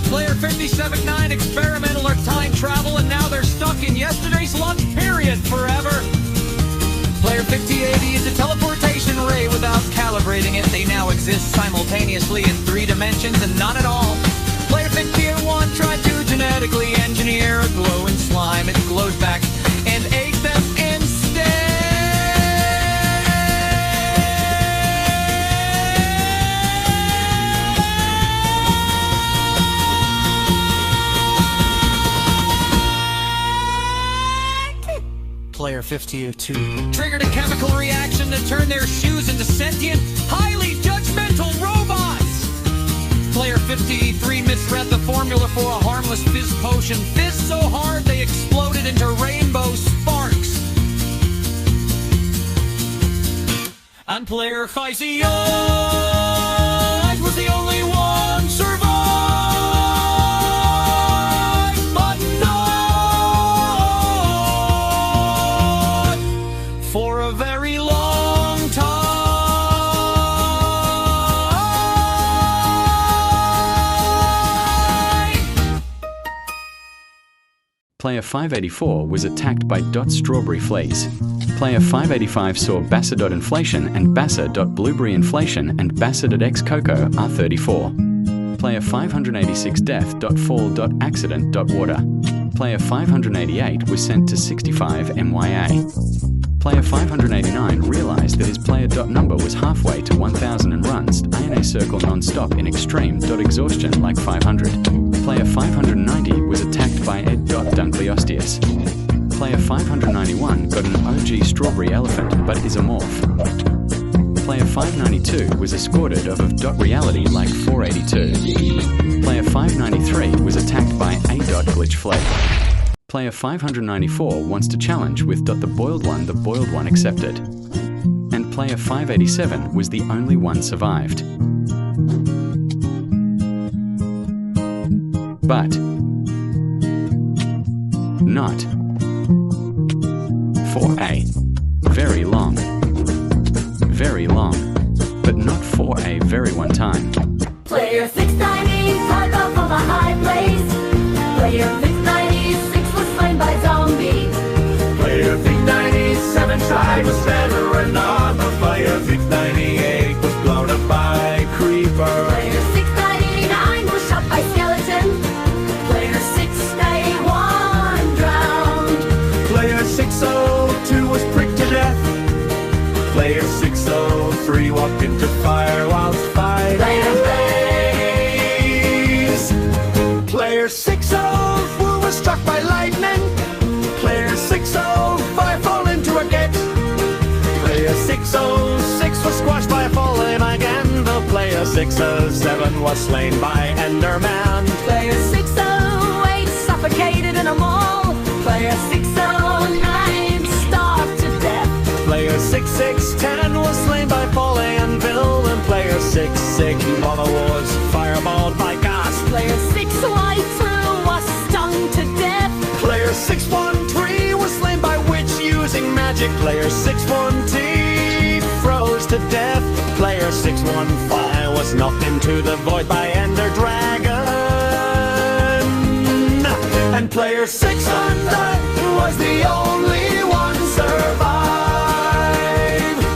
Player 57-9 experimental or time travel, and now they're stuck in yesterday's lunch period forever. Player 5080 is a teleportation ray without calibrating it. They now exist simultaneously in 3 dimensions and none at all. Player 51 tried to genetically engineer a glowing slime. It glowed back and ate them instead. Player 52 triggered a chemical reaction to turn their shoes into sentient, highly judgmental robots. Player 53 misread the formula for a harmless fizz potion. Fizzed so hard they exploded into rainbow sparks. And player 58 was the only Player 584 was attacked by Strawberry Fleas. Player 585 saw Basser.inflation and Basser.blueberry inflation and Basser.x cocoa R34. Player 586 death.fall.accident.water. Player 588 was sent to 65 MYA. Player 589 realized that his player.number was halfway to 1000 and runs INA circle non-stop in extreme.exhaustion like 500. Player 590 was attacked by Ed.Dunkleosteus. Player 591 got an OG strawberry elephant but is a morph. Player 592 was escorted of reality like 482. Player 593 was attacked by A.Glitch fled. Player 594 wants to challenge with the boiled one accepted. And player 587 was the only one survived. But not for a very long, but not for a very one time. Player 690 hug up from a high place. Player 696 was slain by zombie. Player 697 tried was better and not, but player 698 was blown up by creeper. Player 699 was shot by skeleton. Player 691 drowned. Player 602 was pricked to death. Player 603 walked into fire whilst fighting blaze. Player 604 was struck by lightning. Player 605 fell into a gate. Player 606 was squashed by a falling again. The player 607 was slain by Enderman. Player 608 suffocated in a mall. Player 609 starved to death. Player 6610 was slain by falling anvil. And player 66 was fireballed by gas. Player 612 was stung to death. Player 613 was slain by witch using magic. Player 612 froze to death. Player 615 was knocked into the void by Ender Dragon. And player 600 was the only one survived,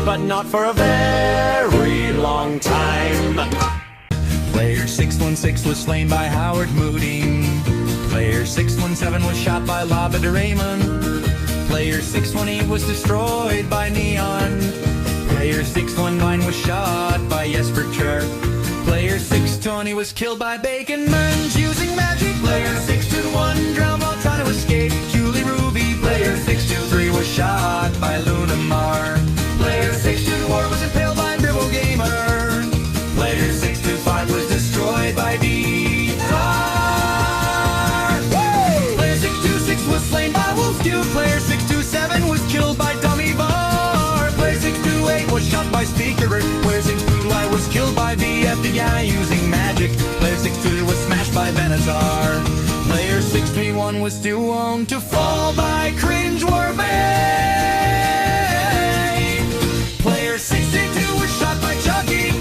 but not for a very long time. Player 616 was slain by Howard Moody. Player 617 was shot by Lava Raymond. Player 618 was destroyed by Neon. Player 619 was shot by Jesper Chur. Player 620 was killed by Bacon Burns using magic. Player 621 drowned while trying to escape Julie Ruby. Player 623 was shot by Luna Mar. Player 624 was impaled by Dribble Gamer. Player 625 was destroyed by D-Tar. Player 626 was slain by Wolf Cube. Player 627 was killed by Dummy Bar. Player 628 was shot by Speaker. Player 629 was killed by VFDI using magic. Player 622 was smashed by Venator. Player 631 was doomed to fall by Cringeworthy. Player 62 was shot by Chucky.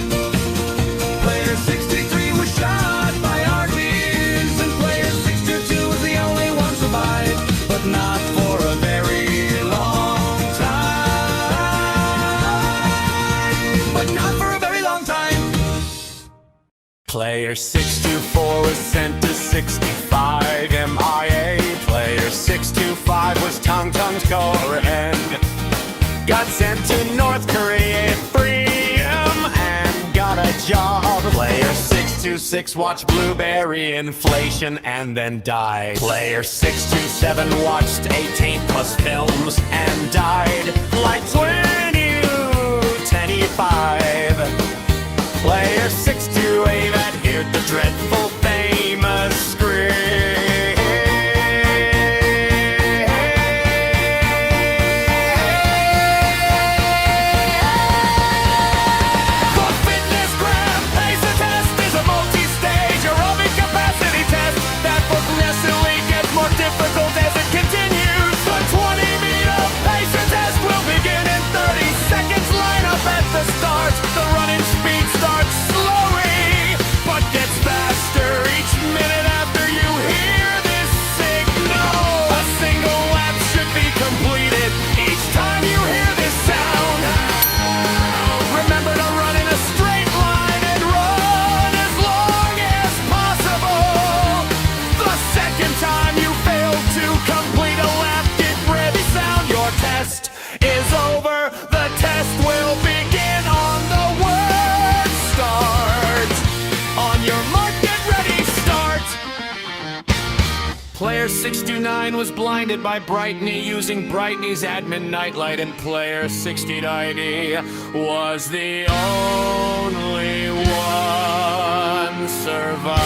Player 63 was shot by Arby's. And player 622 was the only one survived, but not for a very long time. But not for a very long time. Player 624 was sent to 65 MIA. Player 625 was Tong Tong's core and got sent to North Korea freedom and got a job. Player 626 watched blueberry inflation and then died. Player 627 watched 18 plus films and died like 2025. Player 628 adhered the dreadful famous script. Difficult as it continues. The 20-meter pacer test will begin in 30 seconds. Line up at the start. The running speed starts slowly, but gets faster Player 629 was blinded by Brightney using Brightney's admin nightlight, and player 6090 was the only one survived.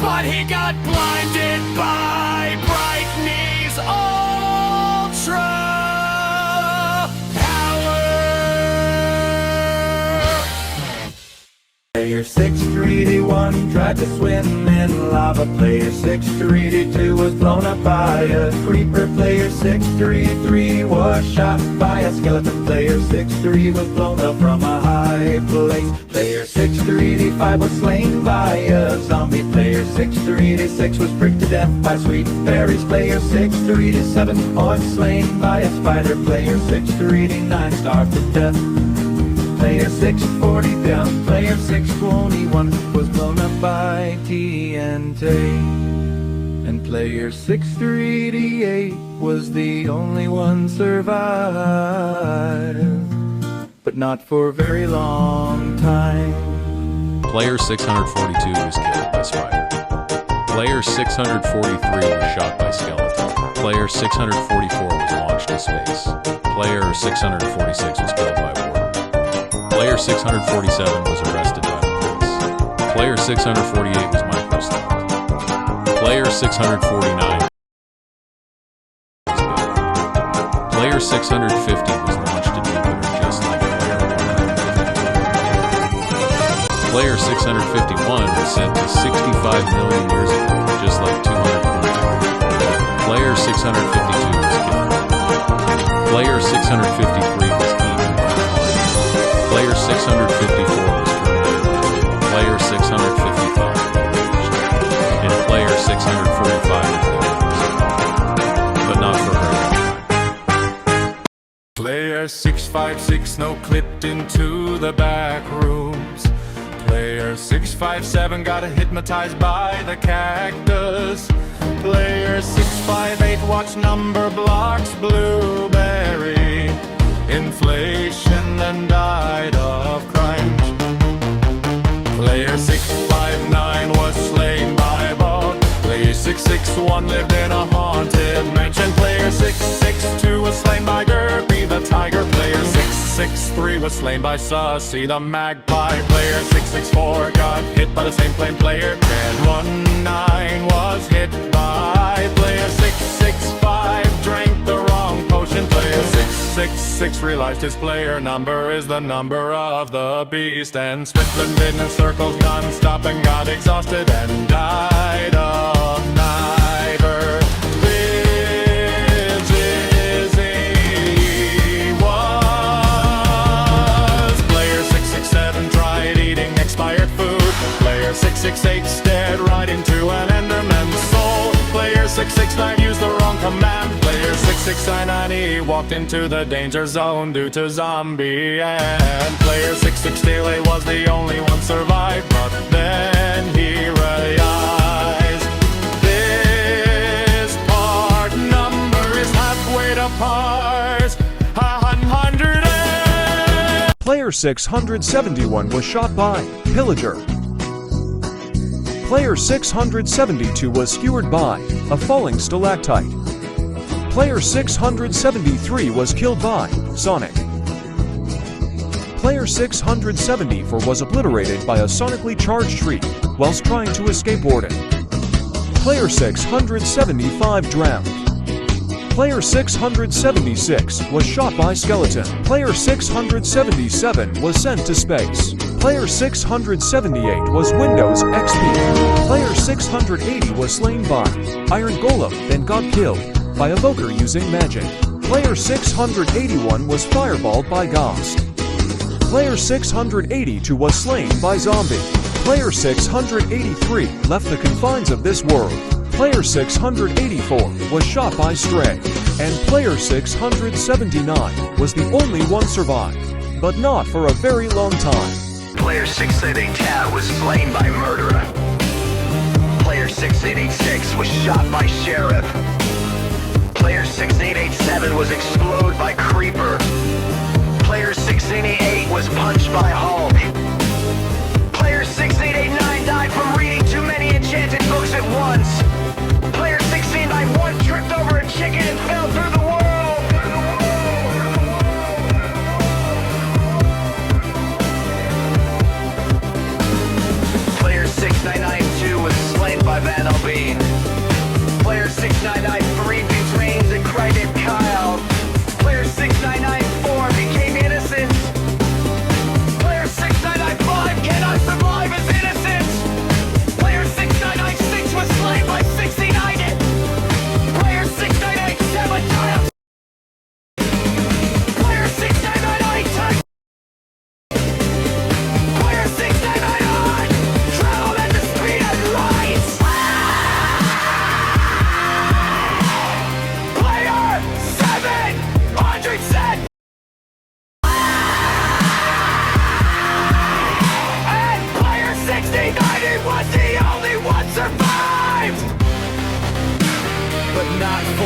But he got blinded by Brightney's ultra power. Player 631 tried to swim in lava. Player 632 was blown up by a creeper. Player 633 was shot by a skeleton. Player 63 was blown up from a high place. Player 6385 was slain by a zombie. Player 6386 was pricked to death by sweet berries. Player 6387 was slain by a spider. Player 6389 starved to death. Player 640 down, player 621 was blown up by TNT. And player 6388 was the only one survived, but not for a very long time. Player 642 was killed by spider. Player 643 was shot by skeleton. Player 644 was launched to space. Player 646 was killed by warden. Player 647 was arrested by the police. Player 648 was micro-stopped. Player 649 was buried. Player 650 was launched to Jupiter just like player 150. Player 651 was sent to 65 million years ago, just like 240. Player 652 was killed. Player 653 was eaten by a lion. Player 654 was terminated. Player 655 was and player 645 was there, but not for her. Player 656 no-clipped into the back rooms. Player 657 got hypnotized by the cactus. Player 658 watched number blocks blueberry inflation and died of crime. Player 659 was slain by bug. Player 661 lived in a haunted mansion. Player 662 was slain by Derpy the tiger. Player 663 was slain by Sussy the magpie. Player 664 got hit by the same plane. Player 1019 was hit by player 665 drank the wrong potion. Player 666 realized his player number is the number of the beast, and Switzerland in circles non-stop and got exhausted and died of night. Player 667 tried eating expired food. Player 668 stared right into an Enderman's soul. Player 669 used the wrong command. Player 669 walked into the danger zone due to zombie, and player 668 was the only one survived. But then he realized this part number is halfway to parse 100. Player 671 was shot by Pillager. Player 672 was skewered by a falling stalactite. Player 673 was killed by Sonic. Player 674 was obliterated by a sonically charged tree whilst trying to escape warden. Player 675 drowned. Player 676 was shot by skeleton. Player 677 was sent to space. Player 678 was Windows XP. Player 680 was slain by Iron Golem, then got killed by Evoker using magic. Player 681 was fireballed by Ghost. Player 682 was slain by Zombie. Player 683 left the confines of this world. Player 684 was shot by Stray. And player 679 was the only one survived, but not for a very long time. Player 688 Cat was slain by Murderer. Player 6886 was shot by Sheriff. Player 6887 was exploded by Creeper. Player 6888 was punched by Hulk. Player 6889 died from reading too many enchanted books at once.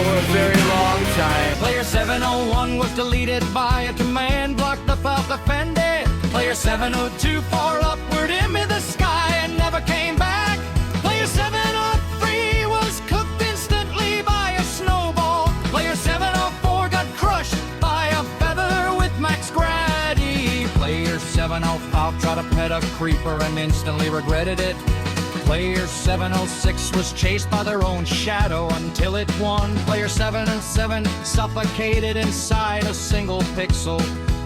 for a very long time. Player 701 was deleted by a command block that felt offended. Player 702 far upward into the sky and never came back. Player 703 was cooked instantly by a snowball. Player 704 got crushed by a feather with max gravity. Player 705 tried to pet a creeper and instantly regretted it. Player 706 was chased by their own shadow until it won. Player 707 suffocated inside a single pixel.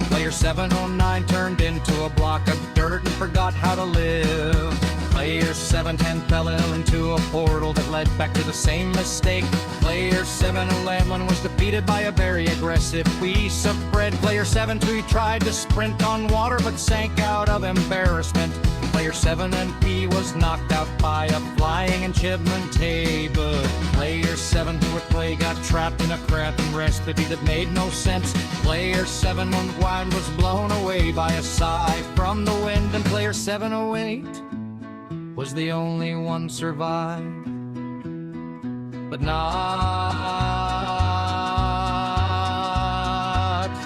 Player 709 turned into a block of dirt and forgot how to live. Player 710 fell into a portal that led back to the same mistake. Player 711 was defeated by a very aggressive piece of bread. Player 712 tried to sprint on water but sank out of embarrassment. Player 7P was knocked out by a flying enchantment table. Player 7 got trapped in a crafting recipe that made no sense. Player 711 was blown away by a sigh from the wind, and Player 708 was the only one survived, but not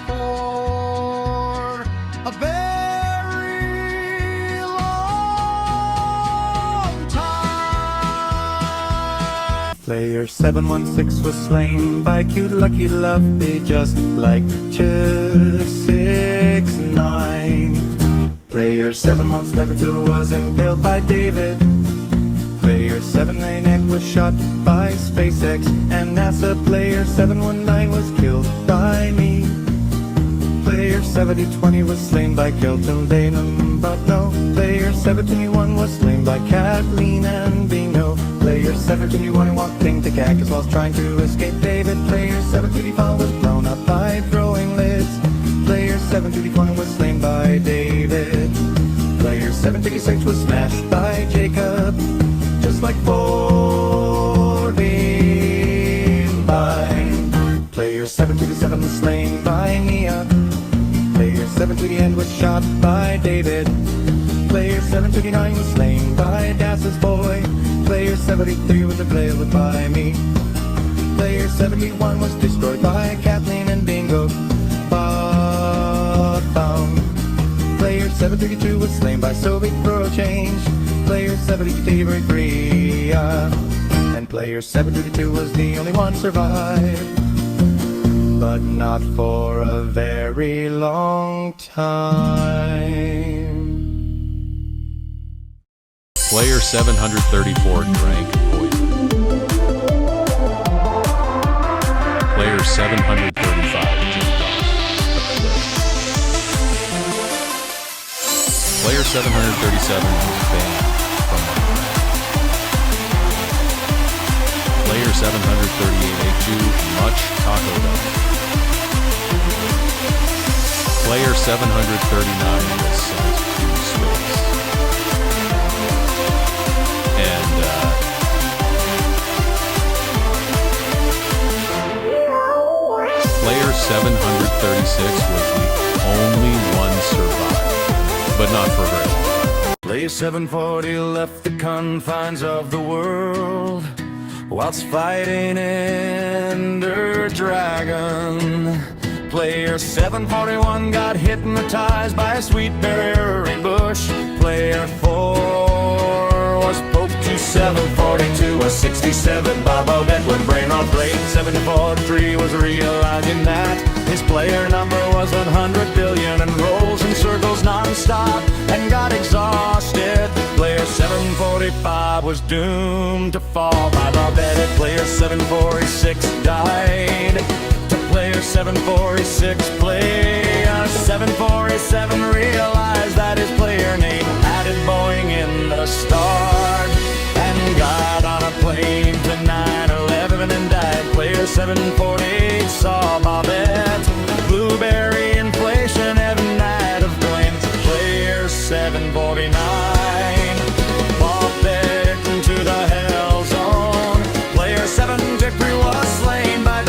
for a very long time. Player 716 was slain by cute lucky lovely, just like Chick69. Player 717 was impaled by David. Player 798 was shot by SpaceX, and NASA. Player 719 was killed by me. Player 7020 was slain by Kelton Danum, but no. Player 721 was slain by Kathleen and Bino. Player 721 walked into Cactus whilst trying to escape David. Player 725 was blown up by throwing lids. Player 721 was slain by David. Player 736 was smashed by Jacob, just like 49. Player 727 was slain by Nia. Player 728 was shot by David. Player 729 was slain by Das's boy. Player 73 was impaled by me. Player 71 was destroyed by Kathleen and Bingo. Player 732 was slain by Soviet throw change. Player 73 and Player 732 was the only one survived, but not for a very long time. Player 734 drank poison. Player 735 jumped off a cliff. Player 737 was banned from the Player 738 ate too much Taco Bell. Player 739 was sent to space. And Player 736 was the only one survived, but not for very long. Player 740 left the confines of the world whilst fighting Ender Dragon. Player 741 got hypnotized by a sweet berry bush. Player 4 was poked to 742, a 67 Bobo bet with brain on plate. 743 was realizing that his player number was 100 billion and rolls in circles non-stop and got exhausted. Player 745 was doomed to fall by the bed. Player 746 died. Player 746, player 747 realized that his player name added Boeing in the start and got on a plane to 9/11 and died. Player 748 saw Bobette, blueberry inflation, every night of claims. Player 749 Bobette into the hell zone. Player 753 was slain by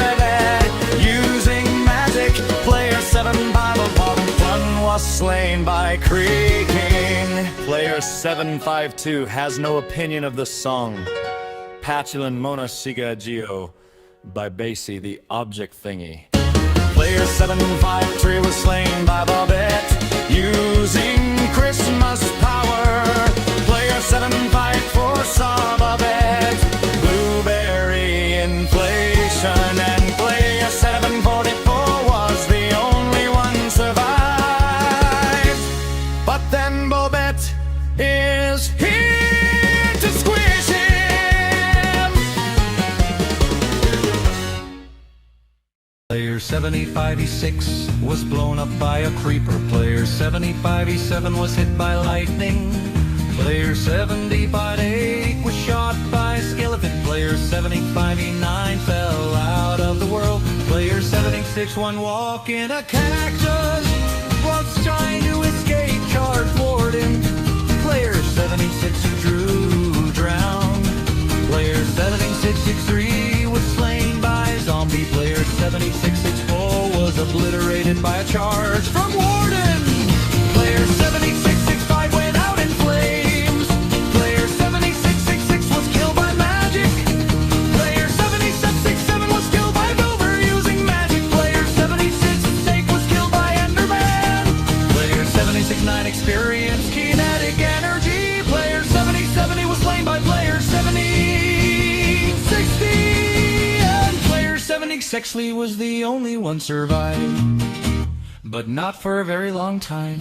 slain by creaking. Player 752 has no opinion of the song Patulin Mona Siga Geo by Basie the object thingy. Player 753 was slain by Bobette using Christmas power. Player 754 saw Bobette, blueberry inflation, and player 744 was the only one survived. But then Bobette is here to squish him. Player 75E6 was blown up by a creeper. Player 75E7 was hit by lightning. Player 75E8 was shot by a skeleton. Player 75E9 fell out of the world. Player 76 one walk in a cactus was trying to escape charge warden. Player 76 Drew drowned. Player 7663 was slain by a zombie. Player 7664 was obliterated by a charge from warden. Player 7665 went out in flames. Player 7666 was killed by magic. Player 7667 was killed by Dover using magic. Player 7668 was killed by Enderman. Player 769 experienced kinetic energy. Player 7070 was slain by player 7060. And player 76ly was the only one survived, but not for a very long time.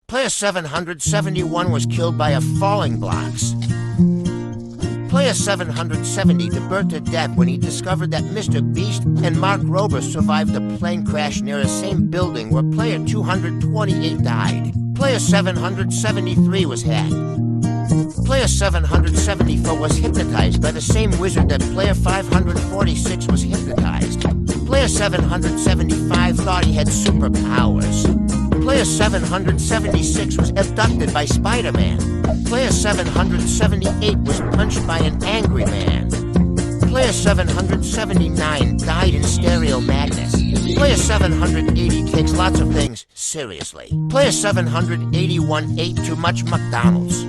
Player 771 was killed by a falling blocks. Player 770 burnt to death when he discovered that Mr. Beast and Mark Rober survived a plane crash near the same building where player 228 died. Player 773 was hacked. Player 774 was hypnotized by the same wizard that player 546 was hypnotized. Player 775 thought he had superpowers. Player 776 was abducted by Spider-Man. Player 778 was punched by an angry man. Player 779 died in stereo madness. Player 780 takes lots of things seriously. Player 781 ate too much McDonald's.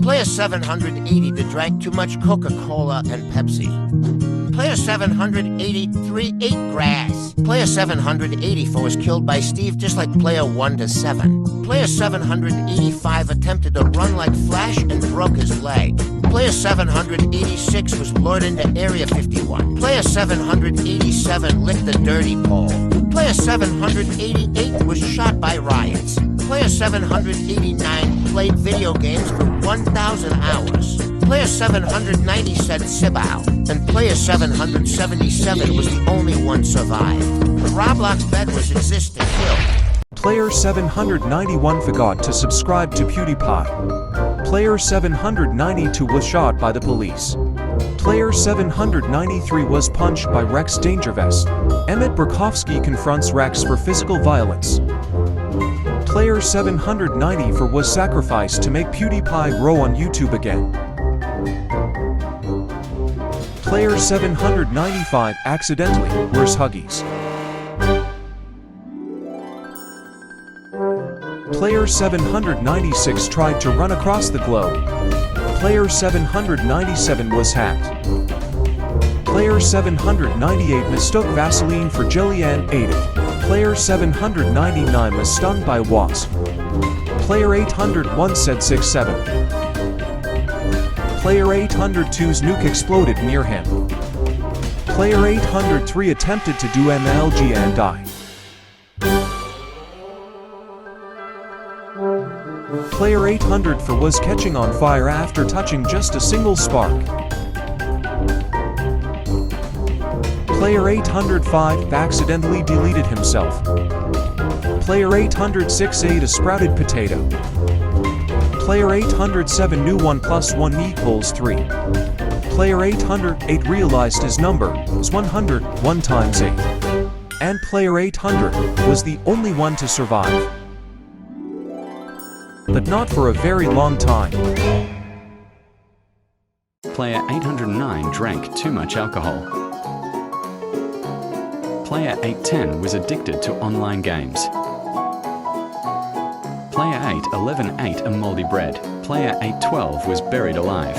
Player 780 drank too much Coca-Cola and Pepsi. Player 783 ate grass. Player 784 was killed by Steve just like player 1 to 7. Player 785 attempted to run like Flash and broke his leg. Player 786 was lured into Area 51. Player 787 licked the dirty pole. Player 788 was shot by riots. Player 789 played video games for 1,000 hours. Player 790 said Sibao, and player 777 was the only one survived. The Roblox bed was exist to kill. Player 791 forgot to subscribe to PewDiePie. Player 792 was shot by the police. Player 793 was punched by Rex Dangervest. Emmett Burkowski confronts Rex for physical violence. Player 794 was sacrificed to make PewDiePie grow on YouTube again. Player 795 accidentally wears Huggies. Player 796 tried to run across the globe. Player 797 was hacked. Player 798 mistook Vaseline for jelly and ate it. Player 799 was stung by a wasp. Player 801 said 6-7. Player 802's nuke exploded near him. Player 803 attempted to do MLG and died. Player 804 was catching on fire after touching just a single spark. Player 805 accidentally deleted himself. Player 806 ate a sprouted potato. Player 807 knew 1 + 1 = 3. Player 808 realized his number was 100, 1 × 8. And player 800 was the only one to survive. But not for a very long time. Player 809 drank too much alcohol. Player 810 was addicted to online games. Player 811 ate a moldy bread. Player 812 was buried alive.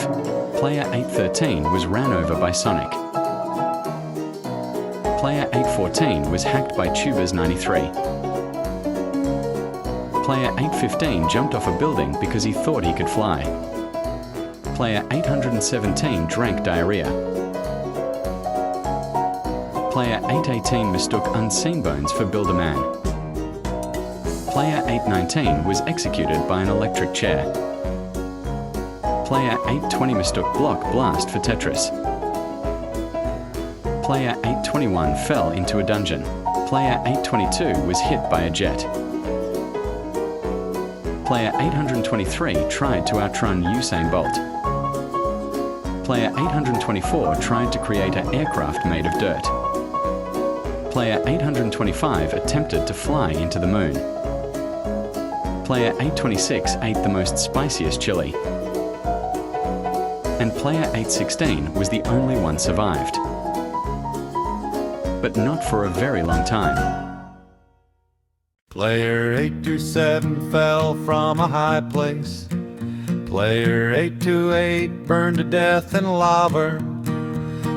Player 813 was ran over by Sonic. Player 814 was hacked by Tubers93. Player 815 jumped off a building because he thought he could fly. Player 817 drank diarrhea. Player 818 mistook Unseen Bones for Build-A-Man. Player 819 was executed by an electric chair. Player 820 mistook Block Blast for Tetris. Player 821 fell into a dungeon. Player 822 was hit by a jet. Player 823 tried to outrun Usain Bolt. Player 824 tried to create an aircraft made of dirt. Player 825 attempted to fly into the moon. Player 826 ate the most spiciest chili. And Player 816 was the only one survived. But not for a very long time. Player 827 fell from a high place. Player 828 burned to death in lava.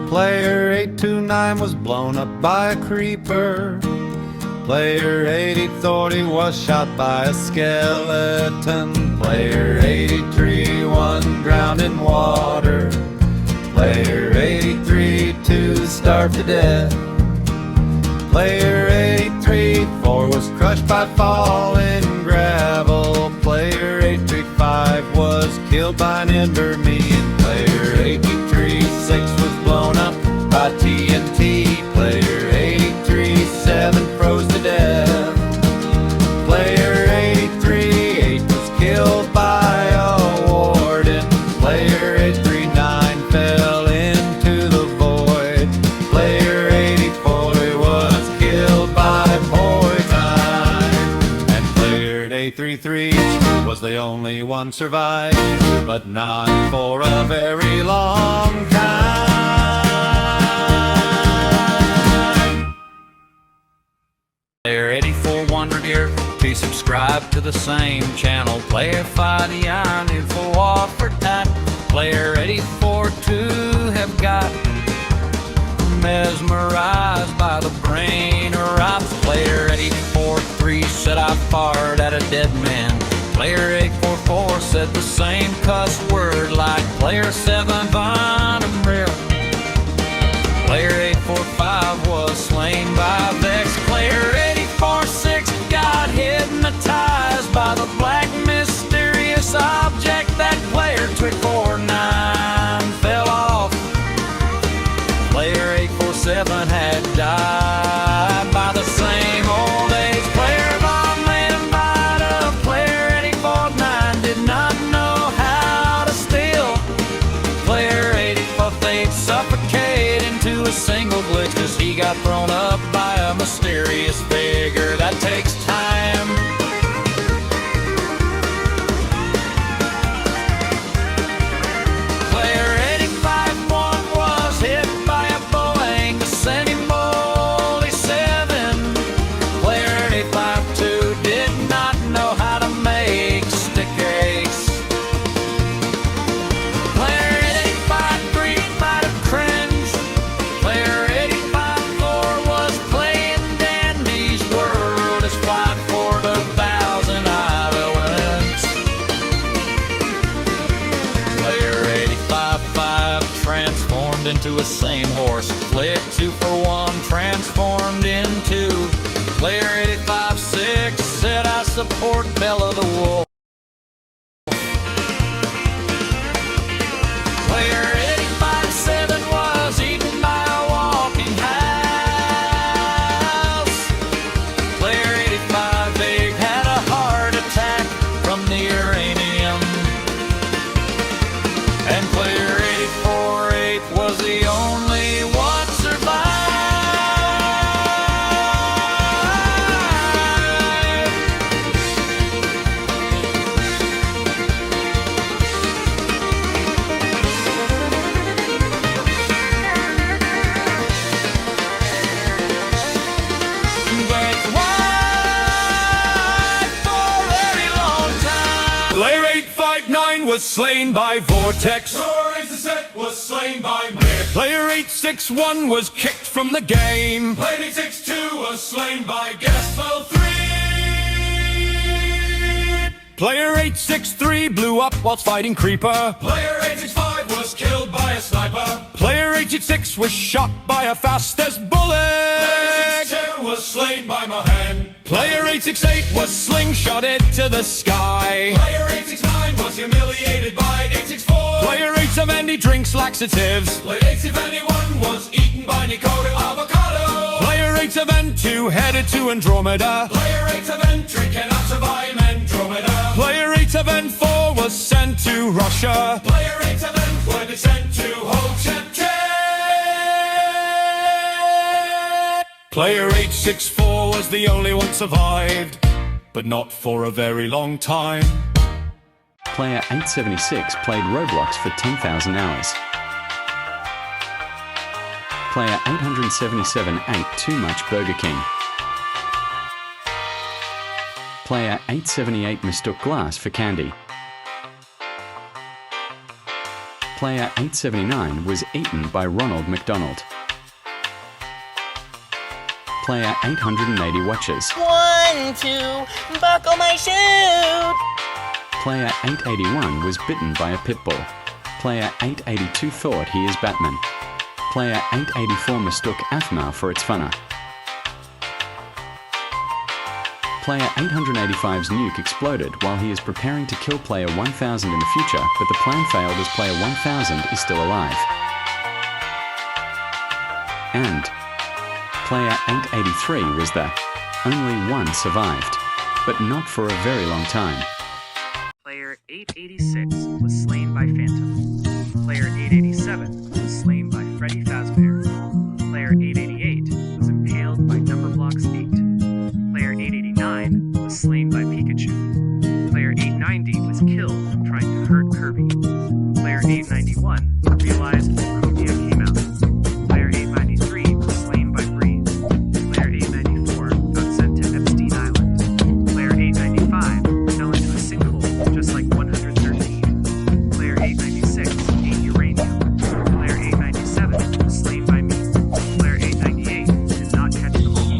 Player 829 was blown up by a creeper. Player 830 was shot by a skeleton. Player 831 drowned in water. Player 832 starved to death. Player 834 was crushed by falling gravel. Player 835 was killed by an ender mean. Player 836 was blown up by TNT. Player 837 froze to death. Player 838 was killed by a warden. Player 839 fell into the void. Player 840 was killed by poison. And player 833 was the only one survived, but not for a very long time. Player 84 wondered here to subscribe to the same channel. Player 5 the iron for war for time. Player 84 too have got mesmerized by the brain of Player 84-3 said I fired at a dead man. Player 844 said the same cuss word like Player 7 Von Real. Player 845 was slain by Vex. Player 846 got hypnotized by the black mysterious object that Player 249 fell off. Player 847 had died by the same old age. Player Von Lambada, Player 849 did not know how to steal. Player 848 suffocated into a single glitch cause he got thrown up by a mysterious figure that takes time. Player 851 was hit by a Boeing descending Molly 7. Player 852 did not know how to make stick aches. Player 853 might have cringed. Player 854 was playing Dandy's world as flight for the 1,000 islands. Player 855 transformed into a same horse. Player 241 transformed into. Player 856 said I support Bella the Wolf. Player 857 was eaten by a walking house. Player 858 had a heart attack from the uranium. And Player 848 was the only one survived. But why for a very long time? Player 859 was slain by Vortex. 861 was kicked from the game. Player 862 was slain by Guest Fell 3. Player 863 blew up whilst fighting Creeper. Player 865 was killed by a sniper. Player 886 was shot by a fastest bullet. Player 862 was slain by Mohan. Player 868 was slingshotted to the sky. Player 869 was humiliated by 864. Player 870 drinks laxatives. Player 871 was eaten by Nicoda Avocado. Player 872 headed to Andromeda. Player 873 cannot survive Andromeda. Player 874 was sent to Russia. Player 874 was sent to Ho Chi Minh. Player 864 was the only one survived, but not for a very long time. Player 876 played Roblox for 10,000 hours. Player 877 ate too much Burger King. Player 878 mistook glass for candy. Player 879 was eaten by Ronald McDonald. Player 880 watches. 1, 2, buckle my shoe. Player 881 was bitten by a pit bull. Player 882 thought he is Batman. Player 884 mistook AFMA for its funner. Player 885's nuke exploded while he is preparing to kill Player 1000 in the future, but the plan failed as Player 1000 is still alive. And Player 883 was the only one survived, but not for a very long time. Player 886 was slain by Phantom. Player 887 was slain by Freddy Fazbear. Player 888 was impaled by Numberblocks 8. Player 889 was slain by Pikachu. Player 890 was killed trying to hurt Kirby. Player 891 realized that Cootia came out. Player 893 was slain by Breeze. Player 894 got sent to Epstein Island. Player 895 fell into a sinkhole just like 113. Player 896 ate uranium. Player 897 was slain by me. Player 898 did not catch the hole.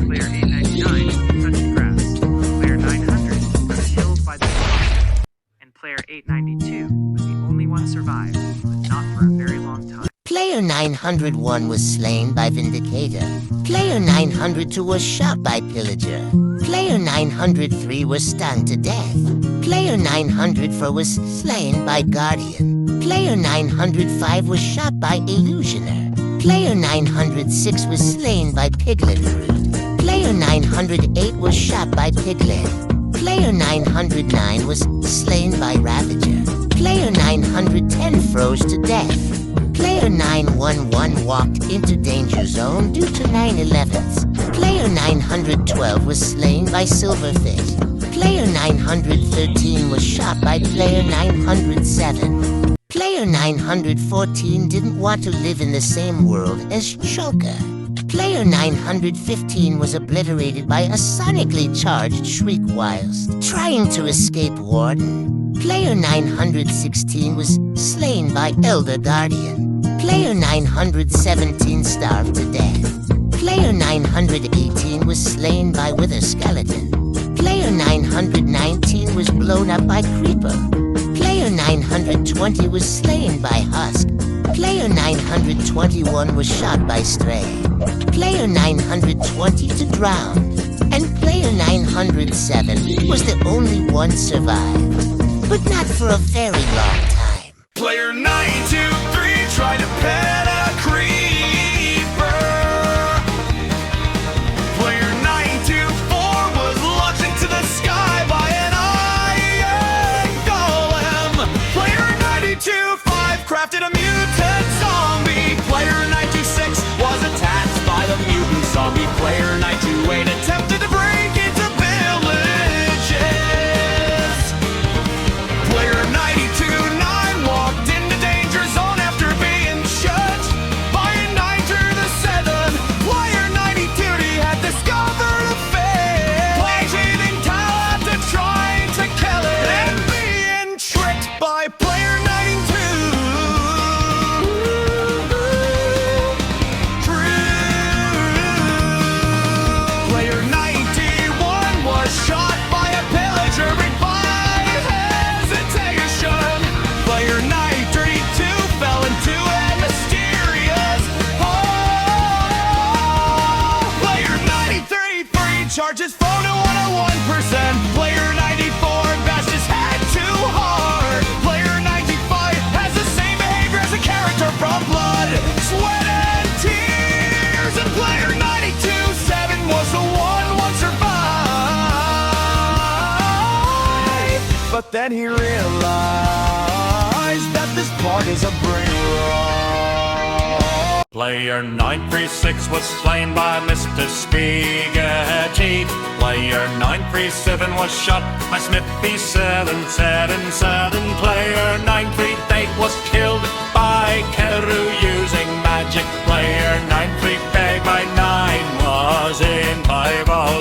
Player 899 touched grass. Player 900 got killed by the monster. And player 892 was the only one survived, but not for a very long time. Player 901 was slain by Vindicator. Player 902 was shot by Pillager. Player 903 was stung to death. Player 904 was slain by Guardian. Player 905 was shot by Illusioner. Player 906 was slain by Piglet Fruit. Player 908 was shot by Piglet. Player 909 was slain by Ravager. Player 910 froze to death. Player 911 walked into danger zone due to 9/11s. Player 912 was slain by Silverfish. Player 913 was shot by Player 907. Player 914 didn't want to live in the same world as Choker. Player 915 was obliterated by a sonically charged shriek whilst trying to escape Warden. Player 916 was slain by Elder Guardian. Player 917 starved to death. Player 918 was slain by Wither Skeleton. Player 919 was blown up by Creeper. Player 920 was slain by Husk. Player 921 was shot by Stray. Player 920 to drown. And Player 907 was the only one survived. But not for a very long time. Player 923 tried to pet a creeper. Player 924 was launched into the sky by an iron golem. Player 925 crafted a mutant zombie. Player 926 was attacked by the mutant zombie. Player 928 attempted to break into villages. Player 929 walked into danger zone after being shot by a 927. Player 930 had discovered a fake. Chasing talent to trying to kill it and being tricked by player 92. charged his phone to 101%. Player 94 bashed his head too hard. Player 95 has the same behavior as a character from Blood, Sweat, and Tears. And player 92-7 was the one survived. But then he realized that this part is a brain rot. Player 936 was slain by Mr. Spaghetti. Player 937 was shot by Smithy 777. Player 938 was killed by Keru using magic. Player 938 by 9 was in Bible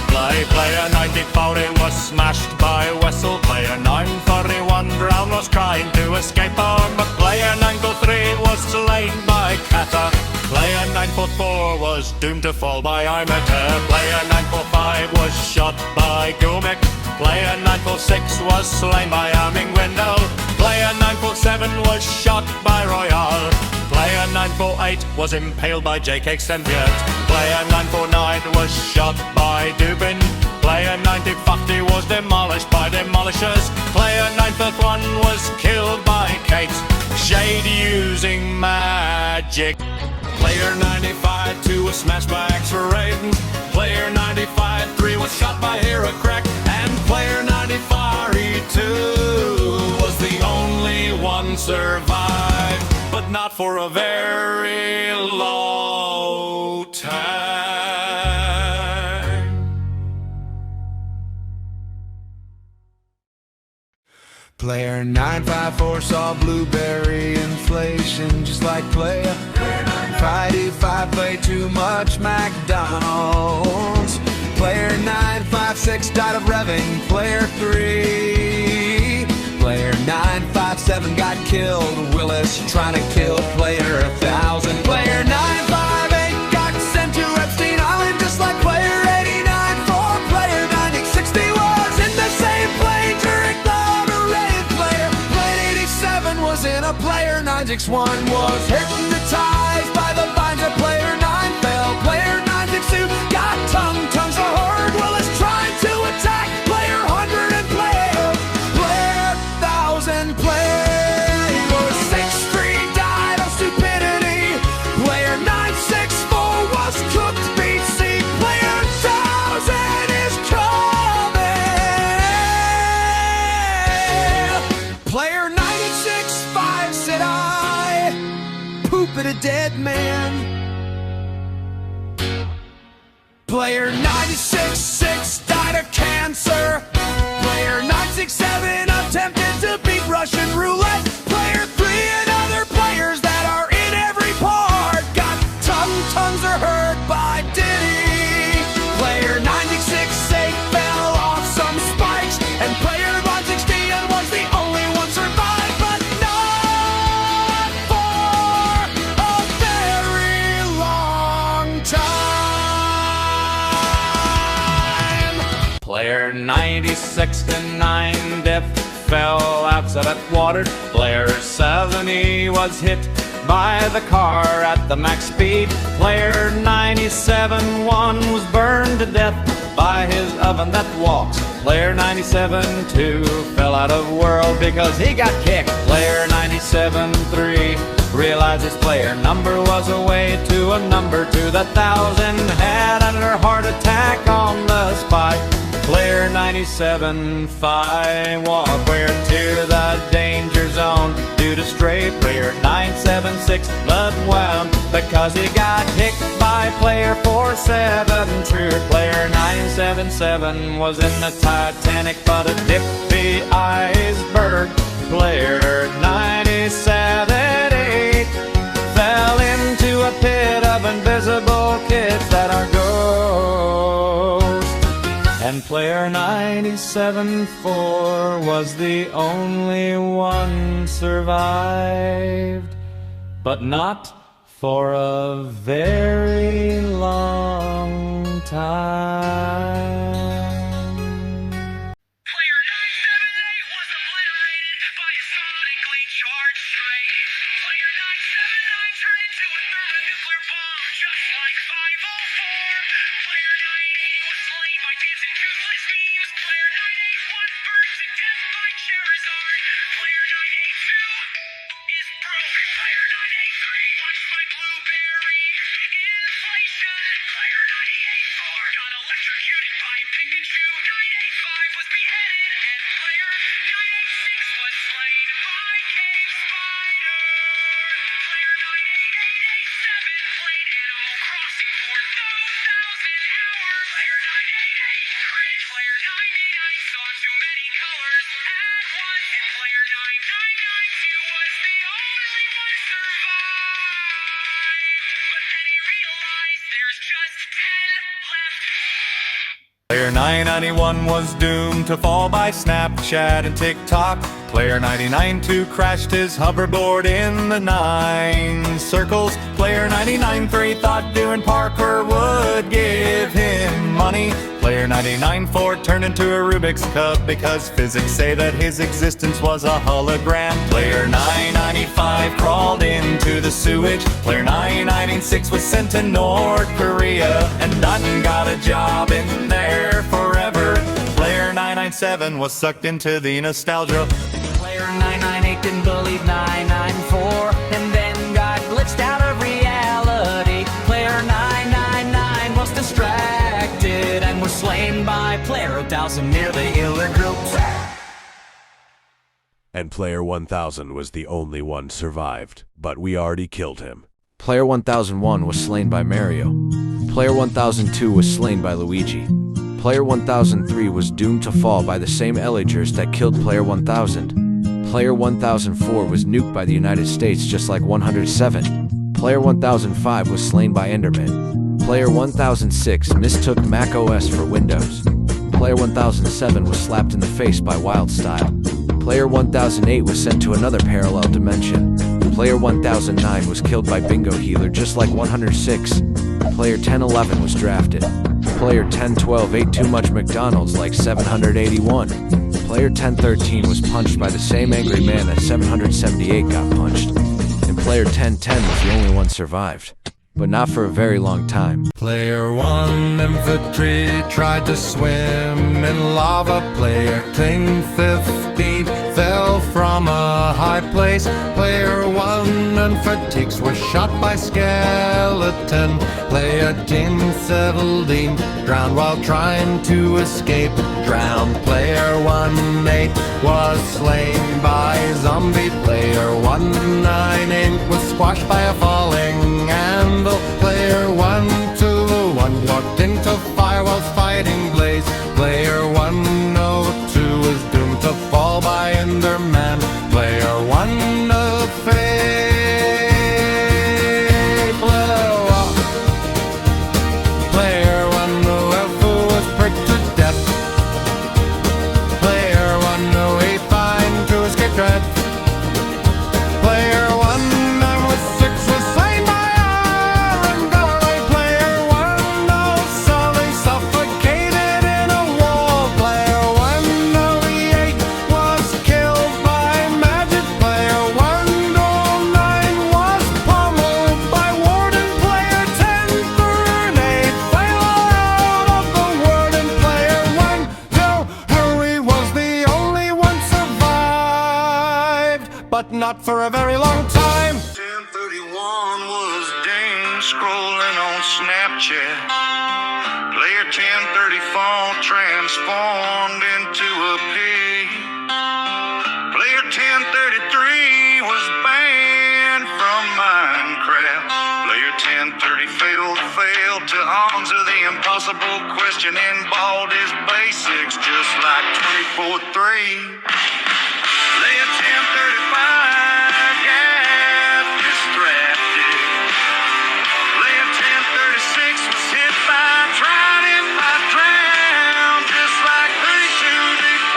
play. Player 940 was smashed by Wessel. Player 941 Brown was trying to escape on, but player 943 was slain by Kata. Player 944 was doomed to fall by Imiter. Player 945 was shot by Gumic. Player 946 was slain by Arming Window. Player 947 was shot by Royale. Player 948 was impaled by J.K. Sentiat. Player 949 was shot by Dubin. Player 9050 was demolished by Demolishers. Player 951 was killed by Kate Shade using magic. Player 95-2 was smashed by X-Raiden. Player 95-3 was shot by Heracrack. And player 95-2 was the only one survived, but not for a very long time. Player 954 saw blueberry inflation, just like player 525 played too much McDonald's. Player 956 died of revving. Player 3. Player 957 got killed. Willis trying to kill player 1000. Player 958 got sent to Epstein Island, just like player 89. For player 9060 was in the same plane during the raid. Player 87 was in a player 961 was hypnotized by the vines of player 9 fell. Player 962 got tongues the horde. Willis trying to attack player 100 and player 1000. Player 63 died of stupidity. Player 964 was cooked BC. Player 1000 is coming. Player 96-5 said I poop at a dead man. Player 96-6 died of cancer. Player 967 attempted to beat Russian roulette. Player 3 and other players that are in every part got tongues are hurt by Diddy. Player 96-8 fell off some spikes, and player 116 was the only one survived, but not for a very long time. Player 96-9 death fell outside at water. Player 70 was hit by the car at the max speed. Player 97-1 was burned to death by his oven that walks. Player 97-2 fell out of world because he got kicked. Player 97-3 realized his player number was a way to a number to the 1,000. Had another heart attack on the spot. Player 97-5 walked player to the danger zone due to stray. Player 976 blood wound because he got kicked by player 472. Player 977 was in the Titanic but a dippy iceberg. Player 97-8 fell into a pit of invisible kids that are ghosts. And player 97-4 was the only one survived, but not for a very long time. Player 979 turned into a nuclear bomb, just like 504. Player 980 was Player 983, watch my blueberry inflation. Player 984 got electrocuted by Pikachu. 985 was beheaded, and player 986 was slain by Cave Spider. Player 98887 played Animal Crossing for 2,000 hours. Player 988 cringe. Player 99 saw too many colors at once, and player 9992 was the only one survived. But then he realized there's just 10 left. Player 991 was doomed to fall by Snapchat and TikTok. Player 992 crashed his hoverboard in the 9 circles. Player 993 thought doing parkour would give him money. Player 994 turned into a Rubik's Cube because physics say that his existence was a hologram. Player 995 crawled into the sewage. Player 996 was sent to North Korea and done got a job in there forever. Player 997 was sucked into the nostalgia. Player 998 didn't believe 994 and then got glitched out of reality. Player 999 was distracted and was slain by Player 1000 near the Hiller group. And Player 1000 was the only one survived, but we already killed him. Player 1001 was slain by Mario. Player 1002 was slain by Luigi. Player 1003 was doomed to fall by the same Elagers that killed Player 1000. Player 1004 was nuked by the United States just like 107. Player 1005 was slain by Enderman. Player 1006 mistook Mac OS for Windows. Player 1007 was slapped in the face by Wildstyle. Player 1008 was sent to another parallel dimension. Player 1009 was killed by Bingo Healer just like 106. Player 1011 was drafted. Player 1012 ate too much McDonald's like 781. Player 1013 was punched by the same angry man that 778 got punched. And player 1010 was the only one survived. But not for a very long time. Player 1 infantry tried to swim in lava. Player 1015 fell from a high place. Player 1 and fatigues was shot by skeleton. Player 1017 drowned while trying to escape. Drowned. Player 18 was slain by zombie. Player 198 was squashed by a falling anvil. Player 121 walked into fire while fighting Blaze. Player 102 was doomed to fall by Enderman. Player 103 blew up. Player 112 was pricked to death. Player 108 fine to escape dread. Player 196 was slain by iron garlic. Player 107 suffocated in a wall. Player 108 was killed by magic. Player 109 was pummeled by Warden. Player 1038 fell out of the Warden. Player 103 was the only one survived, but not for a very long time. 1031 was Dane scrolling on Snapchat. Player 1034 transformed into a pig. Player 1033 was banned from Minecraft. Player 1030 failed to answer the impossible question in bald his basics just like 24-3. Player 1035 got distracted. Player 1036 was hit by trident by drown just like 32D5.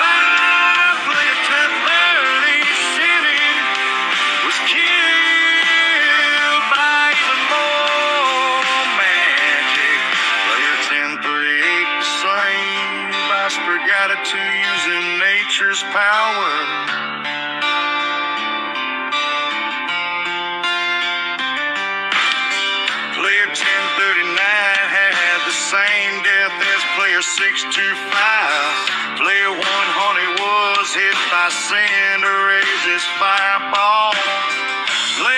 Player 1037 was killed by even more magic. Player 1038 was slain by Spaghetti using nature's power. Player 1039 had the same death as player 625. Player 100 was hit by Cinderella's fireball. Player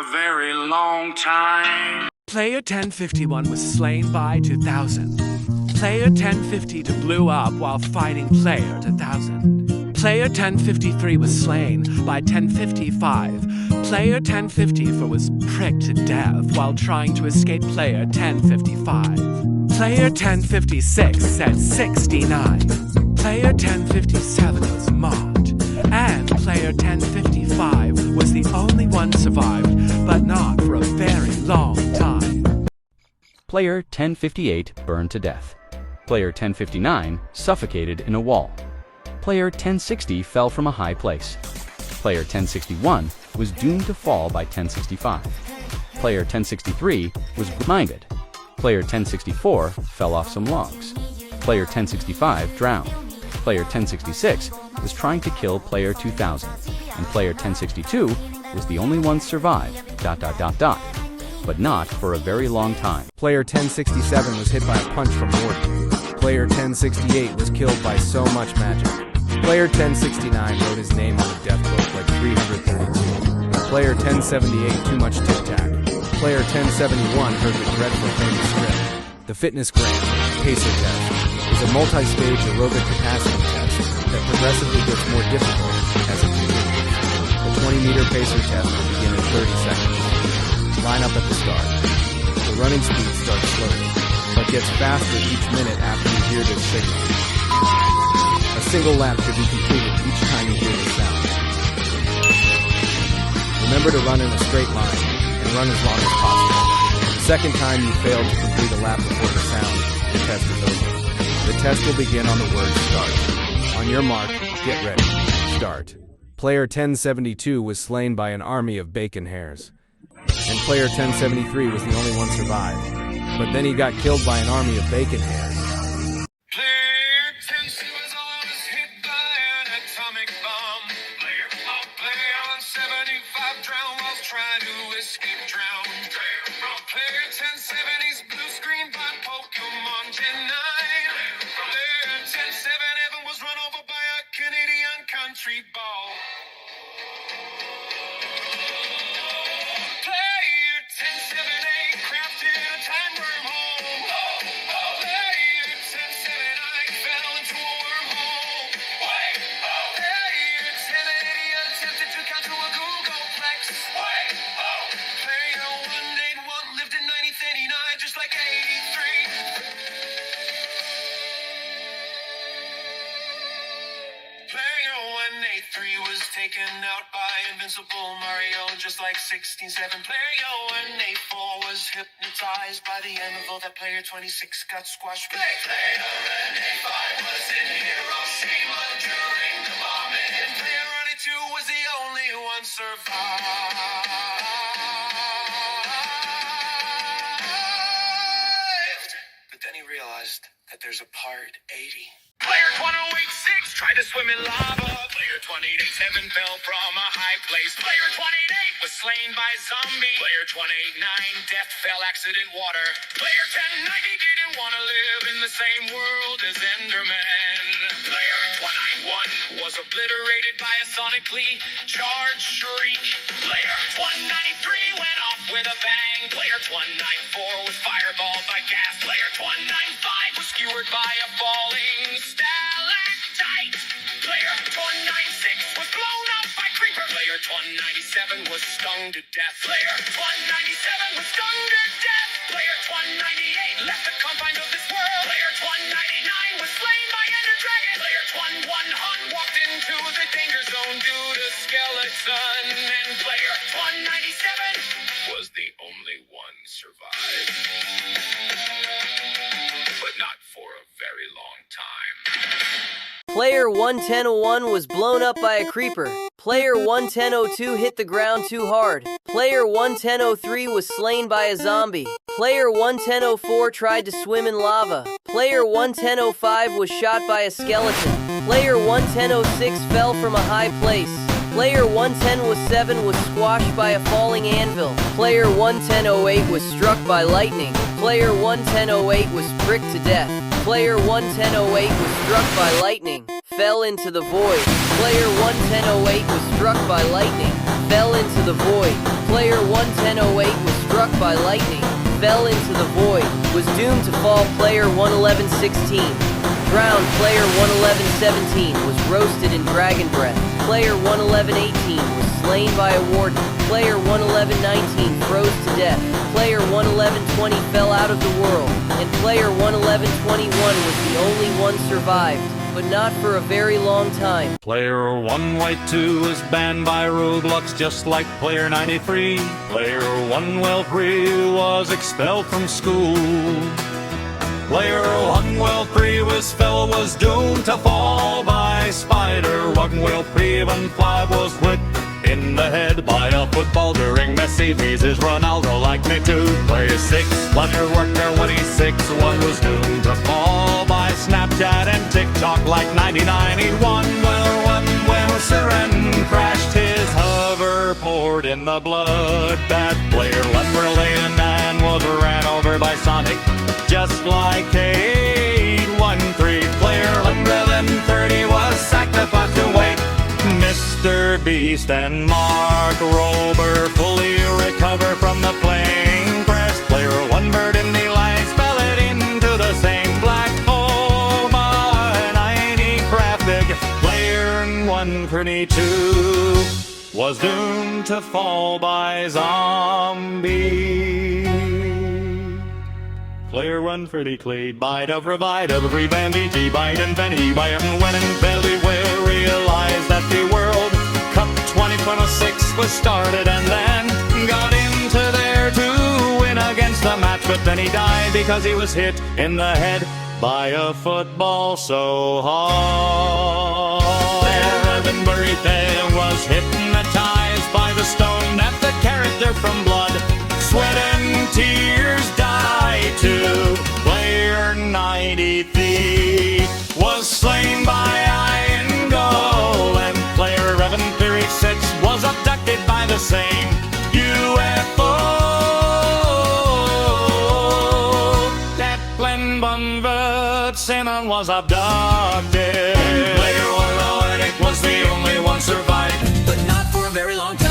a very long time. Player 1051 was slain by 2000. Player 1052 blew up while fighting player 2000. Player 1053 was slain by 1055. Player 1054 was pricked to death while trying to escape player 1055. Player 1056 said 69. Player 1057 was mobbed. And player 1055 was the only one survived, but not for a very long time. Player 1058 burned to death. Player 1059 suffocated in a wall. Player 1060 fell from a high place. Player 1061 was doomed to fall by 1065. Player 1063 was blinded. Player 1064 fell off some logs. Player 1065 drowned. Player 1066 was trying to kill player 2000. And player 1062 was the only one survived, ... but not for a very long time. Player 1067 was hit by a punch from Morton. Player 1068 was killed by so much magic. Player 1069 wrote his name on the death book like 332. Player 1078 too much tic-tac. Player 1071 heard the dreadful famous script. The Fitness Gram Pacer Test is a multi-stage aerobic capacity test that progressively gets more difficult as it continues. The 20-meter pacer test will begin in 30 seconds. Line up at the start. The running speed starts slowly, but gets faster each minute after you hear this signal. A single lap should be completed each time you hear the sound. Remember to run in a straight line and run as long as possible. The second time you fail to complete a lap before the sound, the test is over. The test will begin on the word start. On your mark, get ready. Start. Player 1072 was slain by an army of bacon hares. And player 1073 was the only one survived. But then he got killed by an army of bacon hares. Player 10 was almost hit by an atomic bomb. Player 175 drowned while trying to escape drown. Player 1070's blue screen by Pokemon Gen 9. Player 1077 was run over by a Canadian country ball. Player 1078 crafted a time wormhole. Player 1079 fell into a wormhole. Player 1080 attempted to count to a Googleplex. Player 181 lived in 1939 just like 83. Player 183 was taken out by Invincible Mario just like 16-7. Player 184 was hypnotized by the anvil that player 26 got squashed. Player 185 was in Hiroshima during the bombing. And player 182 was the only one survived. But then he realized that there's a part 80. Player 1086 tried to swim in lava. Player 2087 fell from a high place. Player 28 was slain by zombie. Player 289 death fell accident water. Player 1090 didn't want to live in the same world as Enderman. Player 191 was obliterated by a sonically charged shriek. Player 193 went off with a bang. Player 194 was fireballed by gas. Player 195 was skewered by a falling stalactite. Player 196 was blown up by creeper. Player 197 was stung to death. Player 197 was stung to death. Player 198 left the confines of this world. Player 199 was slain by Ender Dragon. Player 101 walked into the danger zone due to skeleton. And player 197 was the only one survived. But not for a very long time. Player 11001 was blown up by a creeper. Player 11002 hit the ground too hard. Player 11003 was slain by a zombie. Player 11004 tried to swim in lava. Player 11005 was shot by a skeleton. Player 11006 fell from a high place. Player 11007 was squashed by a falling anvil. Player 11008 was struck by lightning. Player 11008 was pricked to death. Player 11008 was struck by lightning. fell into the void. Player 11008 was struck by lightning, fell into the void. Player 11008 was struck by lightning, fell into the void, was doomed to fall. Player 11116 drowned. Player 11117 was roasted in dragon breath. Player 11118 was slain by a warden. Player 11119 froze to death. Player 11120 fell out of the world, and player 11121 was the only one survived, but not for a very long time. Player 1 White 2 was banned by Roblox just like player 93. Player 1 Well 3 was expelled from school. Player 1 Well 3 was doomed to fall by spider. 1 Well 3 even 5 was hit in the head by a football during Messi vs Ronaldo like me too. Player 6 Flutter Worker 26 was doomed to fall by Snapchat and TikTok like 1991. Well 1 Well Siren crashed his hoverboard in the bloodbath. Player 1 World 89 was ran over by Sonic just like 813. Player 130 was sacrificed to wait. Mr. Beast and Mark Rober fully recover from the plane crash. Player 1 bird in the lights fell it into the same black hole. My 90 graphic. Player 132 was doomed to fall by zombie. Player 130 Clade, bite of revive, every bandy, G-bite and Benny, by and when and belly will realize that the World Cup 2026 was started and then got into there to win against the match, but then he died because he was hit in the head by a football so hard. Evan Burrito was hypnotized by the stone that the character from Blood, Sweat and Tears died to. Player 93 was slain by Iron Golem. Player 1136 was abducted by the same UFO. That Glenn Bunvertsen was abducted. Player 108 was the only one survived, but not for a very long time.